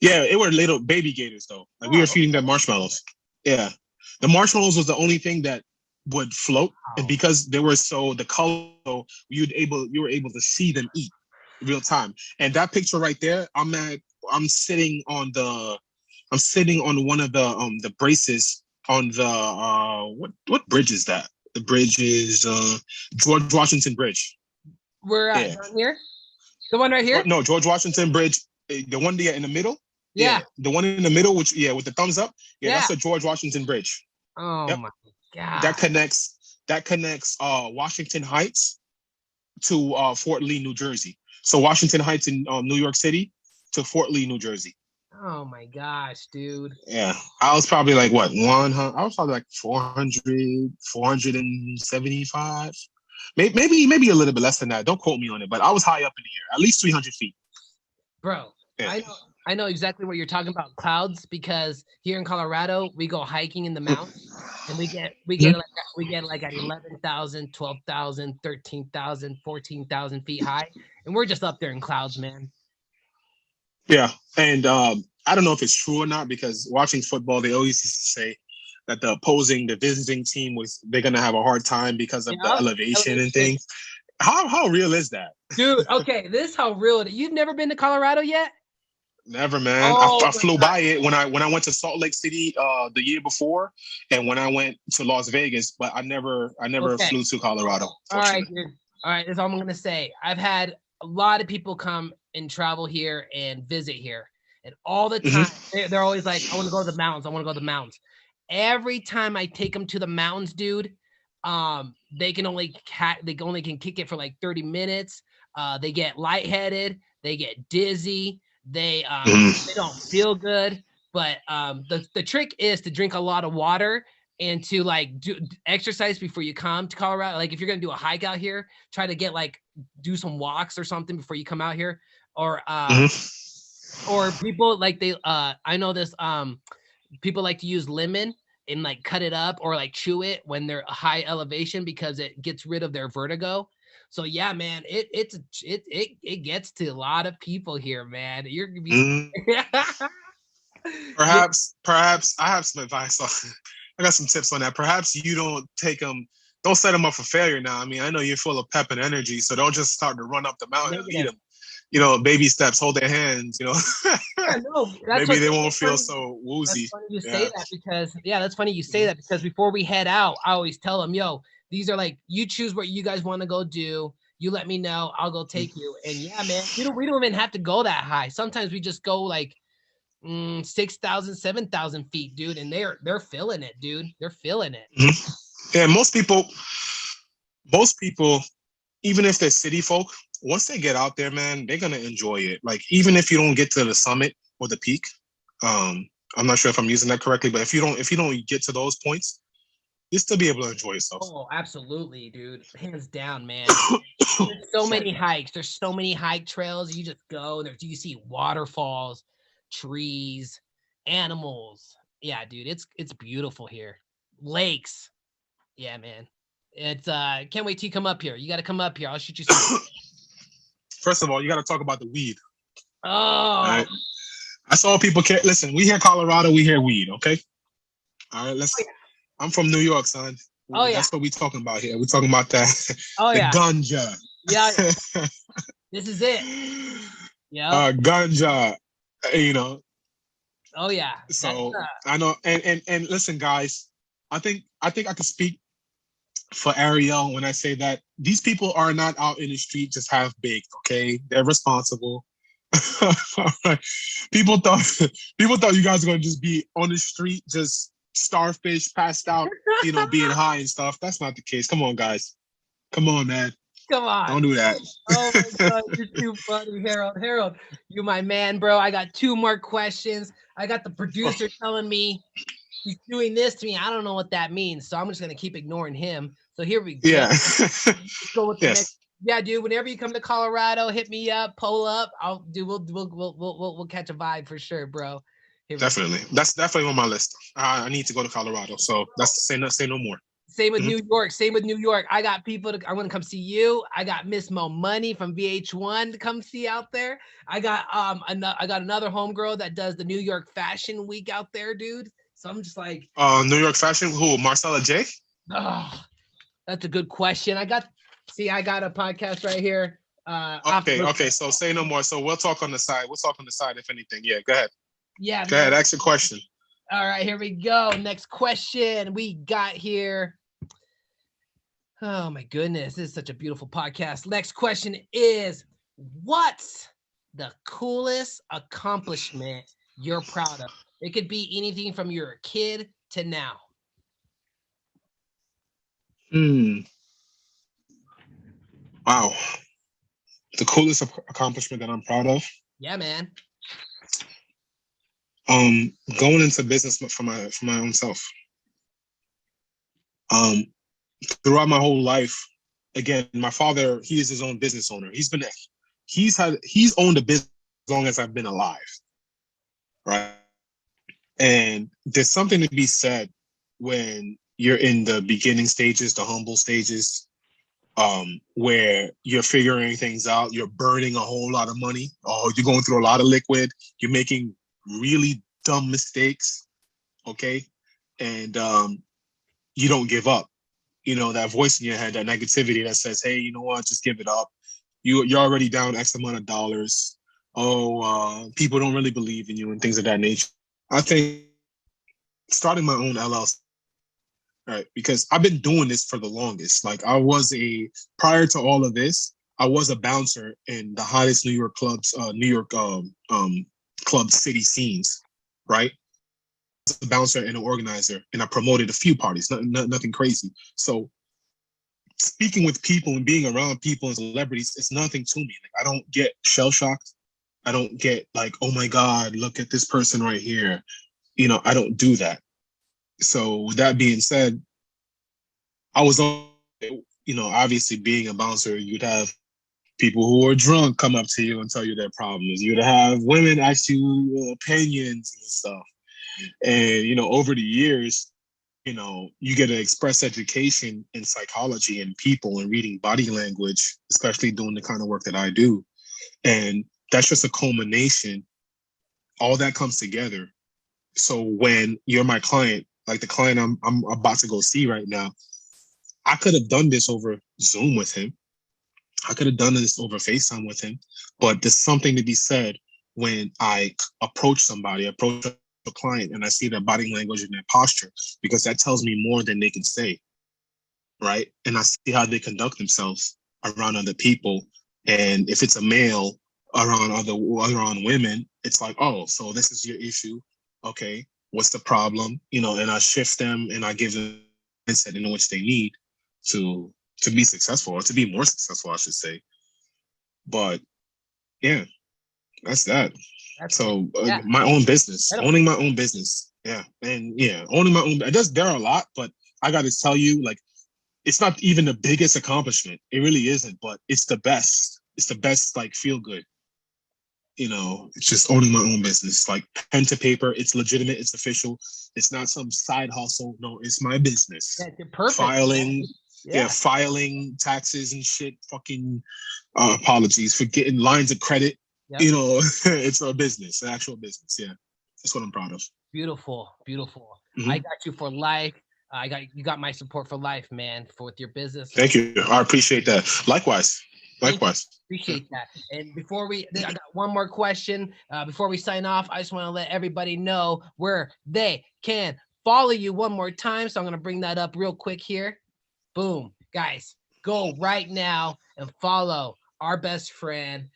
yeah. It were little baby gators though. Like we were feeding them marshmallows. Yeah, the marshmallows was the only thing that would float, and because they were the color, you were able to see them eat real time. And that picture right there, I'm sitting on one of the braces on the what bridge is that? The bridge is George Washington Bridge. We're down here. The one right here? No, George Washington Bridge. The one there in the middle. Yeah. The one in the middle, which with the thumbs up. Yeah, Yeah. that's the George Washington Bridge. Oh my God. That connects Washington Heights to Fort Lee, New Jersey. So Washington Heights in New York City to Fort Lee, New Jersey. Oh my gosh, dude. Yeah. I was probably like what, 100? I was probably like 400, 475. Maybe a little bit less than that. Don't quote me on it, but I was high up in the air, at least 300 feet. Bro, Yeah. I know exactly what you're talking about, clouds, because here in Colorado, we go hiking in the mountains and we get like at 11,000, 12,000, 13,000, 14,000 feet high. And we're just up there in clouds, man. Yeah. And I don't know if it's true or not, because watching football, they always used to say that the visiting team they're going to have a hard time because of the elevation and things. How real is that? Dude, okay, this is how real it is. You've never been to Colorado yet? Never, man. I flew by it when I went to Salt Lake City the year before, and when I went to Las Vegas, but I never flew to Colorado. All right, dude. All right, that's all I'm gonna say. I've had a lot of people come and travel here and visit here, and all the time they're always like, "I want to go to the mountains. I want to go to the mountains." Every time I take them to the mountains, dude, they can only kick it for like 30 minutes. They get lightheaded. They get dizzy. They don't feel good, but the trick is to drink a lot of water and to like do exercise before you come to Colorado. Like if you're gonna do a hike out here, try to do some walks or something before you come out here. Or people like I know this people like to use lemon and like cut it up or like chew it when they're high elevation because it gets rid of their vertigo. So yeah, man, it gets to a lot of people here, man. You're gonna be perhaps I have some advice on. I got some tips on that. Perhaps you don't set them up for failure now. I mean, I know you're full of pep and energy, so don't just start to run up the mountain and lead them. Baby steps, hold their hands, Yeah, no, maybe they won't feel so woozy. That's funny you say that because that's funny you say that because before we head out, I always tell them, yo, these are like, you choose what you guys want to go do. You let me know, I'll go take you. And yeah, man, we don't even have to go that high. Sometimes we just go like 6,000, 7,000 feet, dude. And they're feeling it, dude. They're feeling it. Yeah, most people, even if they're city folk, once they get out there, man, they're gonna enjoy it. Like even if you don't get to the summit or the peak, I'm not sure if I'm using that correctly, but if you don't get to those points, you'll still be able to enjoy yourself. Oh, absolutely, dude. Hands down, man. There's so many hikes. There's so many hike trails. You just go. You see waterfalls, trees, animals. Yeah, dude. It's beautiful here. Lakes. Yeah, man. It's can't wait till you come up here. You got to come up here. I'll shoot you some. First of all, you got to talk about the weed. Oh. All right? I saw people care. Listen, we hear Colorado, we hear weed, okay? All right, I'm from New York, son. Oh, yeah. That's what we talking about here. We're talking about that. Oh, the yeah. Ganja. Yeah. This is it. Yeah. Ganja, Oh, yeah. So I know. And listen, guys, I think I can speak for Ariel when I say that these people are not out in the street just half baked, okay? They're responsible. All right. People thought you guys were gonna just be on the street, just starfish, passed out, being high and stuff. That's not the case. Come on, guys. Come on, man. Come on. Don't do that. Oh my God, you're too funny, Harold. Harold, you my man, bro. I got 2 more questions. I got the producer telling me he's doing this to me. I don't know what that means, so I'm just gonna keep ignoring him. So here we go. Yeah. Let's go with the next. Yes. Yeah, dude. Whenever you come to Colorado, hit me up, pull up. I'll do. We'll catch a vibe for sure, bro. Here we go. Definitely. That's definitely on my list. I need to go to Colorado. So that's say no more. Same with Mhm. New York. Same with New York. I got people. I'm gonna come see you. I got Miss Mo Money from VH1 to come see out there. I got another homegirl that does the New York Fashion Week out there, dude. So I'm just like, New York Fashion. Who? Marcella J. oh, that's a good question. I got a podcast right here. Okay. So say no more. So we'll talk on the side. We'll talk on the side if anything. Yeah. Go ahead. Yeah. Go ahead. Ask your question. All right, here we go. Next question we got here. Oh my goodness, this is such a beautiful podcast. Next question is, what's the coolest accomplishment you're proud of? It could be anything from you're a kid to now. Wow. The coolest accomplishment that I'm proud of. Yeah, man. Going into business for my own self. Throughout my whole life, again, my father, he is his own business owner. He's owned a business as long as I've been alive. Right. And there's something to be said when you're in the beginning stages, the humble stages, where you're figuring things out, you're burning a whole lot of money, you're going through a lot of liquid, you're making really dumb mistakes, okay? And you don't give up. You know, that voice in your head, that negativity that says, hey, you know what, just give it up. You're already down X amount of dollars. People don't really believe in you and things of that nature. I think starting my own LLC, right? Because I've been doing this for the longest. Like prior to all of this, I was a bouncer in the hottest New York clubs, club city scenes, right? I was a bouncer and an organizer, and I promoted a few parties, nothing crazy. So speaking with people and being around people and celebrities, it's nothing to me. Like, I don't get shell shocked. I don't get like, oh my God, look at this person right here. You know, I don't do that. So with that being said, I was on, obviously being a bouncer, you'd have people who are drunk come up to you and tell you their problems. You'd have women ask you opinions and stuff. And, over the years, you get an express education in psychology and people and reading body language, especially doing the kind of work that I do. And that's just a culmination. All that comes together. So when you're my client, like the client I'm about to go see right now, I could have done this over Zoom with him. I could have done this over FaceTime with him. But there's something to be said when I approach a client and I see their body language and their posture, because that tells me more than they can say, right? And I see how they conduct themselves around other people. And if it's a male around women, it's like, oh, so this is your issue. Okay, what's the problem? And I shift them and I give them insight in which they need to be successful, or to be more successful, I should say. But yeah, that's that. So my own business, owning my own business. Yeah. And owning my own, there are a lot, but I got to tell you, like, it's not even the biggest accomplishment. It really isn't, but it's the best. It's the best, like, feel good. It's just owning my own business, like pen to paper. It's legitimate. It's official. It's not some side hustle. No, it's my business. That's perfect. Filing taxes and shit. Fucking apologies for getting lines of credit. Yep. It's a business, an actual business. Yeah, that's what I'm proud of. Beautiful. Mm-hmm. I got you for life. You got my support for life, man, with your business. Thank you. I appreciate that. Likewise. Appreciate that. And I got one more question. Before we sign off, I just want to let everybody know where they can follow you one more time. So I'm going to bring that up real quick here. Boom. Guys, go right now and follow our best friend.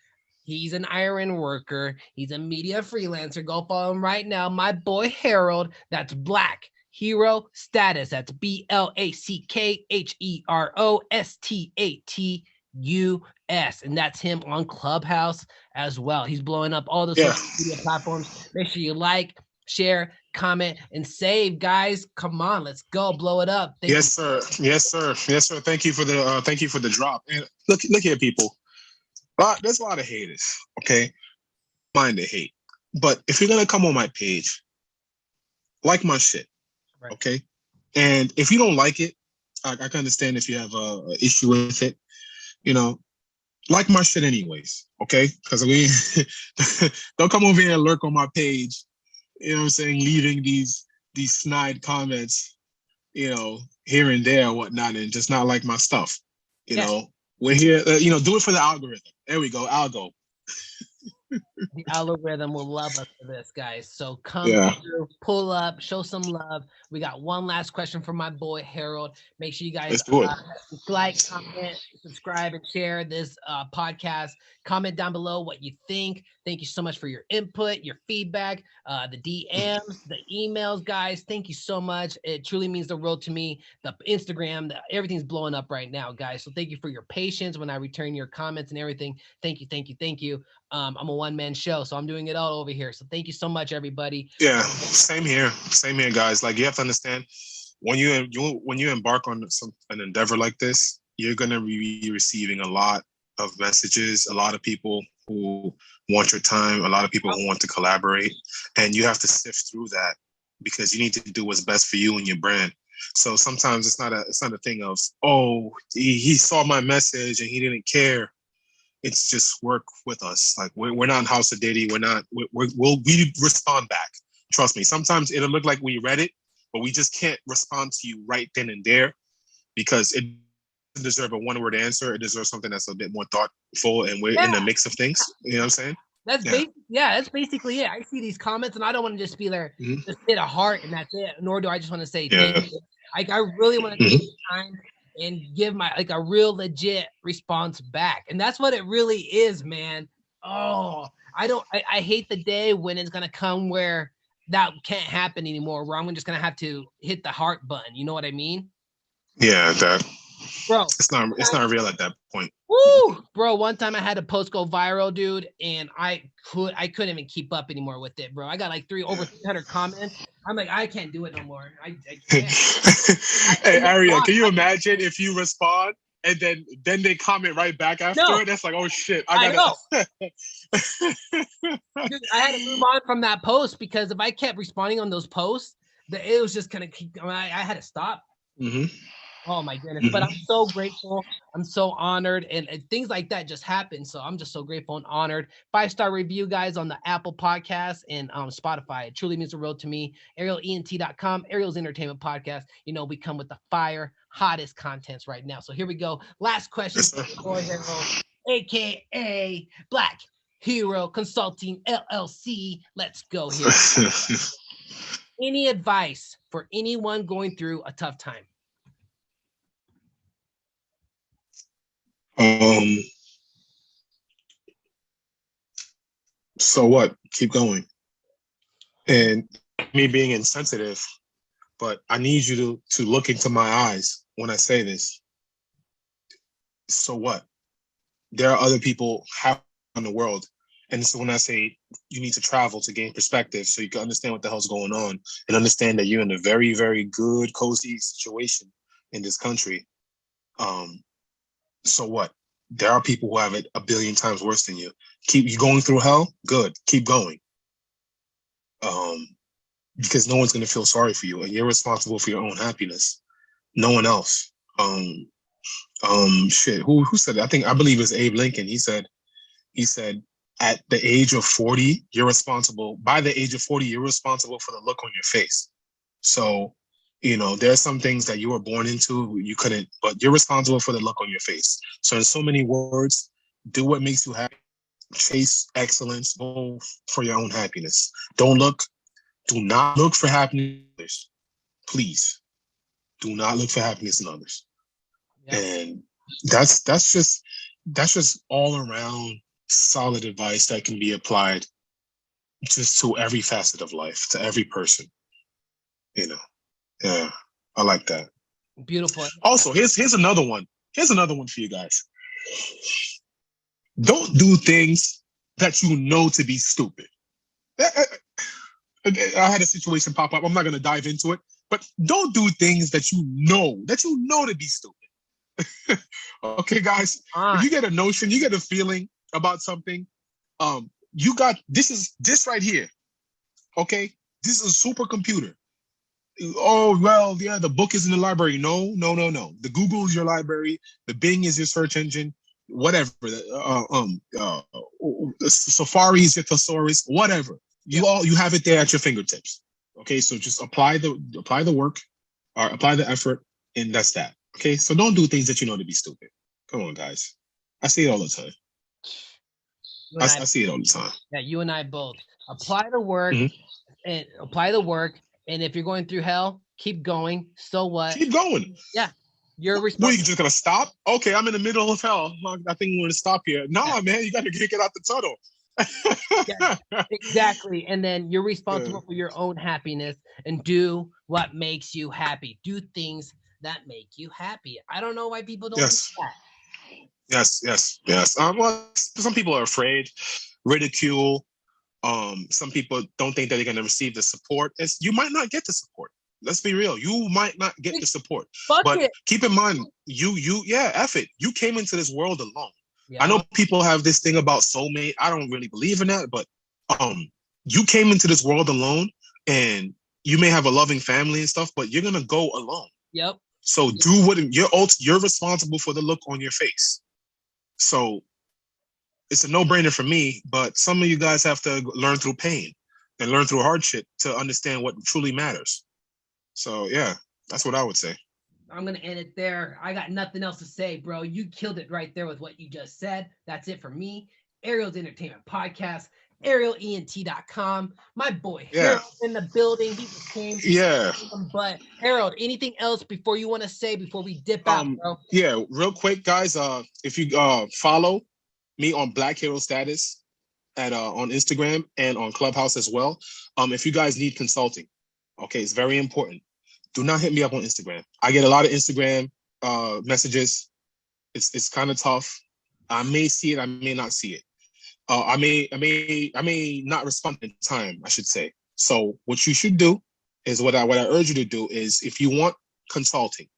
He's an iron worker. He's a media freelancer. Go follow him right now. My boy Harold. That's Black Hero Status. That's BlackHeroStat. US, and that's him on Clubhouse as well. He's blowing up all the Yeah. social media platforms. Make sure you like, share, comment, and save, guys. Come on, let's go, blow it up. Thank you. Yes, sir. Yes, sir. Yes, sir. Thank you for the drop. And look here, people. There's a lot of haters. Okay, mind the hate, but if you're gonna come on my page, like my shit, Right. okay. And if you don't like it, I can understand if you have a issue with it. You know, like my shit anyways, okay? Because we don't come over here and lurk on my page. You know what I'm saying? Leaving these snide comments, you know, here and there or whatnot, and just not like my stuff. You know, we're here. You know, do it for the algorithm. There we go, algo. The algorithm will love us for this, guys. So come through, pull up, show some love. We got one last question from my boy Harold. Make sure you guys like, comment, subscribe, and share this podcast. Comment down below what you think. Thank you so much for your input, your feedback, the DMs, the emails, guys. Thank you so much. It truly means the world to me. The Instagram, everything's blowing up right now, guys. So thank you for your patience when I return your comments and everything. Thank you, thank you, thank you. I'm a one-man show, so I'm doing it all over here. So thank you so much, everybody. Yeah, same here, guys. Like, you have to understand, when you embark on an endeavor like this, you're gonna be receiving a lot of messages, a lot of people who want your time, a lot of people who want to collaborate, and you have to sift through that because you need to do what's best for you and your brand. So sometimes it's not a thing of, oh, he saw my message and he didn't care. It's just work with us. Like, we're not in House of Diddy. We respond back. Trust me. Sometimes it'll look like we read it, but we just can't respond to you right then and there because it doesn't deserve a one-word answer. It deserves something that's a bit more thoughtful, and we're in the mix of things. You know what I'm saying? That's basically it. I see these comments and I don't want to just be there, just hit a heart and that's it. Nor do I just want to say thank you. Like, I really want to take the time and give my a real legit response back. And that's what it really is, man. Oh, I hate the day when it's gonna come where that can't happen anymore, where I'm just gonna have to hit the heart button. You know what I mean? Yeah, that. Bro, it's not real at that point. Woo! Bro, one time I had a post go viral, dude, and I couldn't even keep up anymore with it, bro. I got like over 300 comments. I'm like, I can't do it no more. I can't. Hey, Ariel, can you imagine if you respond and then they comment right back after? No. That's like, oh shit, I know. Dude, I had to move on from that post because if I kept responding on those posts, it was just gonna keep going. I had to stop. Mm-hmm. Oh my goodness. But I'm so grateful. I'm so honored. And things like that just happen. So I'm just so grateful and honored. 5-star review, guys, on the Apple Podcast and Spotify. It truly means the world to me. ArielENT.com, Ariel's Entertainment Podcast. You know, we come with the fire, hottest contents right now. So here we go. Last question, boy Harold, aka Black Hero Consulting LLC. Let's go here. Any advice for anyone going through a tough time? So what? Keep going. And me being insensitive, but I need you to look into my eyes when I say this. So what? There are other people in the world. And so when I say you need to travel to gain perspective so you can understand what the hell's going on and understand that you're in a very, very good, cozy situation in this country. So what? There are people who have it a billion times worse than you. Keep you going through hell? Good. Keep going. Because no one's going to feel sorry for you, and you're responsible for your own happiness. No one else. Shit. Who said that? I believe it was Abe Lincoln. He said, at the age of 40, by the age of 40, you're responsible for the look on your face. So, you know, there are some things that you were born into, you couldn't, but you're responsible for the look on your face. So in so many words, do what makes you happy, chase excellence, go for your own happiness. Do not look for happiness in others. Please. Do not look for happiness in others. Yeah. And that's just all around solid advice that can be applied just to every facet of life, to every person, you know. Yeah, I like that. Beautiful. Also, here's another one. Here's another one for you guys. Don't do things that you know to be stupid. I had a situation pop up. I'm not going to dive into it, but don't do things that you know to be stupid. Okay, guys, if you get a notion, you get a feeling about something, you got this right here. Okay, this is a supercomputer. Oh, well, yeah, the book is in the library. No. The Google is your library. The Bing is your search engine. Whatever. Safari is your thesaurus. Whatever. You have it there at your fingertips. Okay, so just apply the work, or apply the effort, and that's that. Okay, so don't do things that you know to be stupid. Come on, guys. I see it all the time. I see it all the time. Yeah, you and I both. Apply the work and apply the work. And if you're going through hell, keep going. So what? Keep going. Yeah. You're responsible. What, are you just gonna stop? Okay, I'm in the middle of hell. I think we're gonna stop here. No, man, you gotta get out the tunnel. Yeah, exactly. And then you're responsible for your own happiness, and do what makes you happy. Do things that make you happy. I don't know why people don't do that. Yes. Well, some people are afraid, ridicule. Some people don't think that they're gonna receive the support. You might not get the support. Let's be real. You might not get the support. But keep in mind, F it. You came into this world alone. Yeah. I know people have this thing about soulmate. I don't really believe in that, but you came into this world alone, and you may have a loving family and stuff, but you're gonna go alone. Yep. So do what you're responsible for the look on your face. So it's a no-brainer for me, but some of you guys have to learn through pain and learn through hardship to understand what truly matters. So yeah, that's what I would say. I'm going to end it there. I got nothing else to say, bro. You killed it right there with what you just said. That's it for me. Ariel's Entertainment Podcast, ArielENT.com. My boy, Harold in the building. He just came. Yeah. But Harold, anything else before you want to say before we dip out, bro? Yeah, real quick, guys. If you follow me on Black Hero Status on Instagram and on Clubhouse as well. If you guys need consulting, okay, it's very important. Do not hit me up on Instagram. I get a lot of Instagram messages. It's kind of tough. I may see it, I may not see it. I may not respond in time, I should say. So what you should do is what I urge you to do is, if you want consulting,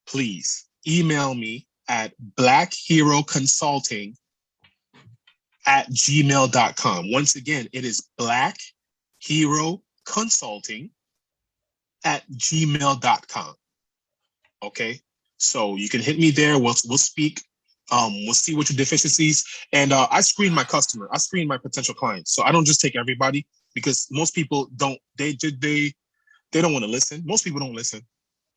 please email me at blackheroconsulting@gmail.com. Once again, it is blackheroconsulting@gmail.com. Okay, so you can hit me there. We'll speak. We'll see what your deficiencies. And I screen my customer. I screen my potential clients. So I don't just take everybody, because most people don't. They don't want to listen. Most people don't listen.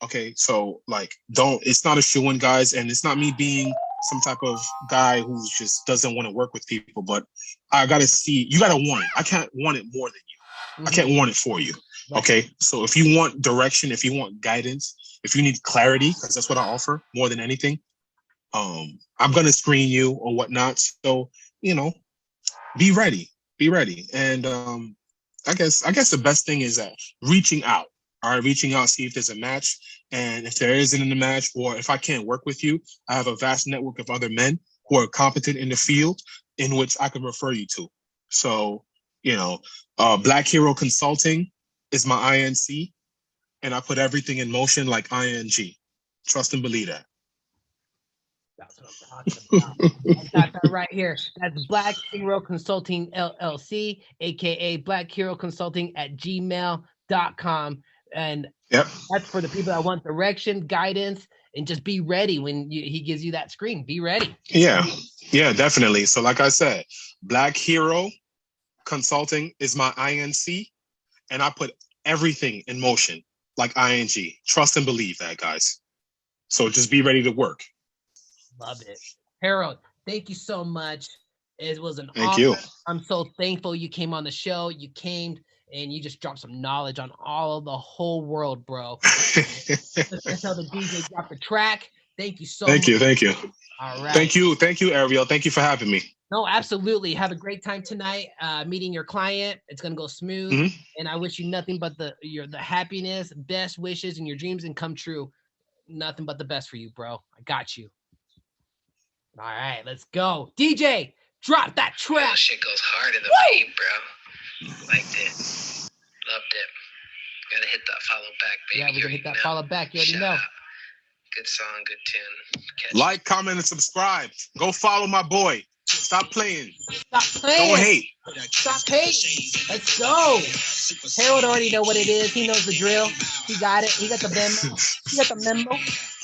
Okay, so it's not a shoo-in, guys, and it's not me being some type of guy who just doesn't want to work with people. But I gotta see. You gotta want it. I can't want it more than you. Mm-hmm. I can't want it for you. Okay, so if you want direction, if you want guidance, if you need clarity, because that's what I offer more than anything, I'm gonna screen you or whatnot. So be ready, and I guess the best thing is reaching out. All right, reaching out, see if there's a match, and if there isn't a match, or if I can't work with you, I have a vast network of other men who are competent in the field in which I can refer you to. So Black Hero Consulting is my INC, and I put everything in motion like ING. Trust and believe that. That's what I'm talking about. I got that right here. That's Black Hero Consulting LLC, aka Black Hero Consulting @gmail.com. And that's for the people that want direction, guidance, and just be ready when he gives you that screen. Be ready. Yeah, definitely. So like I said, Black Hero Consulting is my INC, and I put everything in motion like ING. Trust and believe that, guys. So just be ready to work. Love it. Harold, thank you so much. It was an honor. Thank you. I'm so thankful you came on the show. You came and you just dropped some knowledge on all of the whole world, bro. Let's tell the DJ drop the track. Thank you so much. Thank you. All right. Thank you, Ariel. Thank you for having me. No, absolutely. Have a great time tonight meeting your client. It's going to go smooth. Mm-hmm. And I wish you nothing but the happiness, best wishes, and your dreams and come true. Nothing but the best for you, bro. I got you. All right, let's go. DJ, drop that track. That shit goes hard in the vape, bro. Liked it. Loved it. Gotta hit that follow back, baby. Yeah, we're gonna hit that follow back. You already know. Good song, good tune. Like, comment, and subscribe. Go follow my boy. Stop playing. Stop playing. Don't hate. Stop hating. Let's go. Harold already know what it is. He knows the drill. He got it. He got the memo. He got the memo.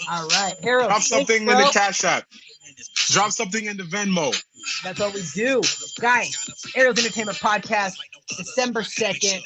All right, Harold. Drop something in the Cash App. Drop something in the Venmo. That's what we do. Guys, Ariel's Entertainment Podcast, December 2nd.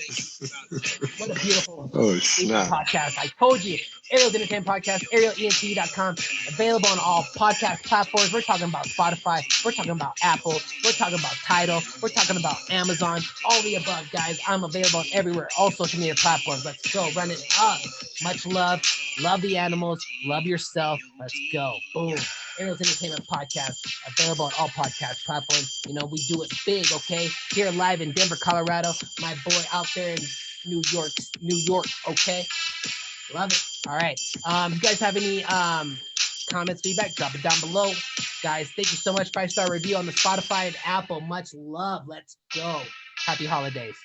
What a beautiful podcast. I told you. Ariel's Entertainment Podcast, arielent.com. Available on all podcast platforms. We're talking about Spotify. We're talking about Apple. We're talking about Tidal. We're talking about Amazon. All the above, guys. I'm available on everywhere. All social media platforms. Let's go. Run it up. Much love. Love the animals. Love yourself. Let's go. Boom. Ariel's Entertainment Podcast, available on all podcast platforms. You know, we do it big, okay? Here live in Denver, Colorado. My boy out there in New York, okay? Love it. All right. You guys have any comments, feedback, drop it down below. Guys, thank you so much. 5-star review on the Spotify and Apple. Much love. Let's go. Happy holidays.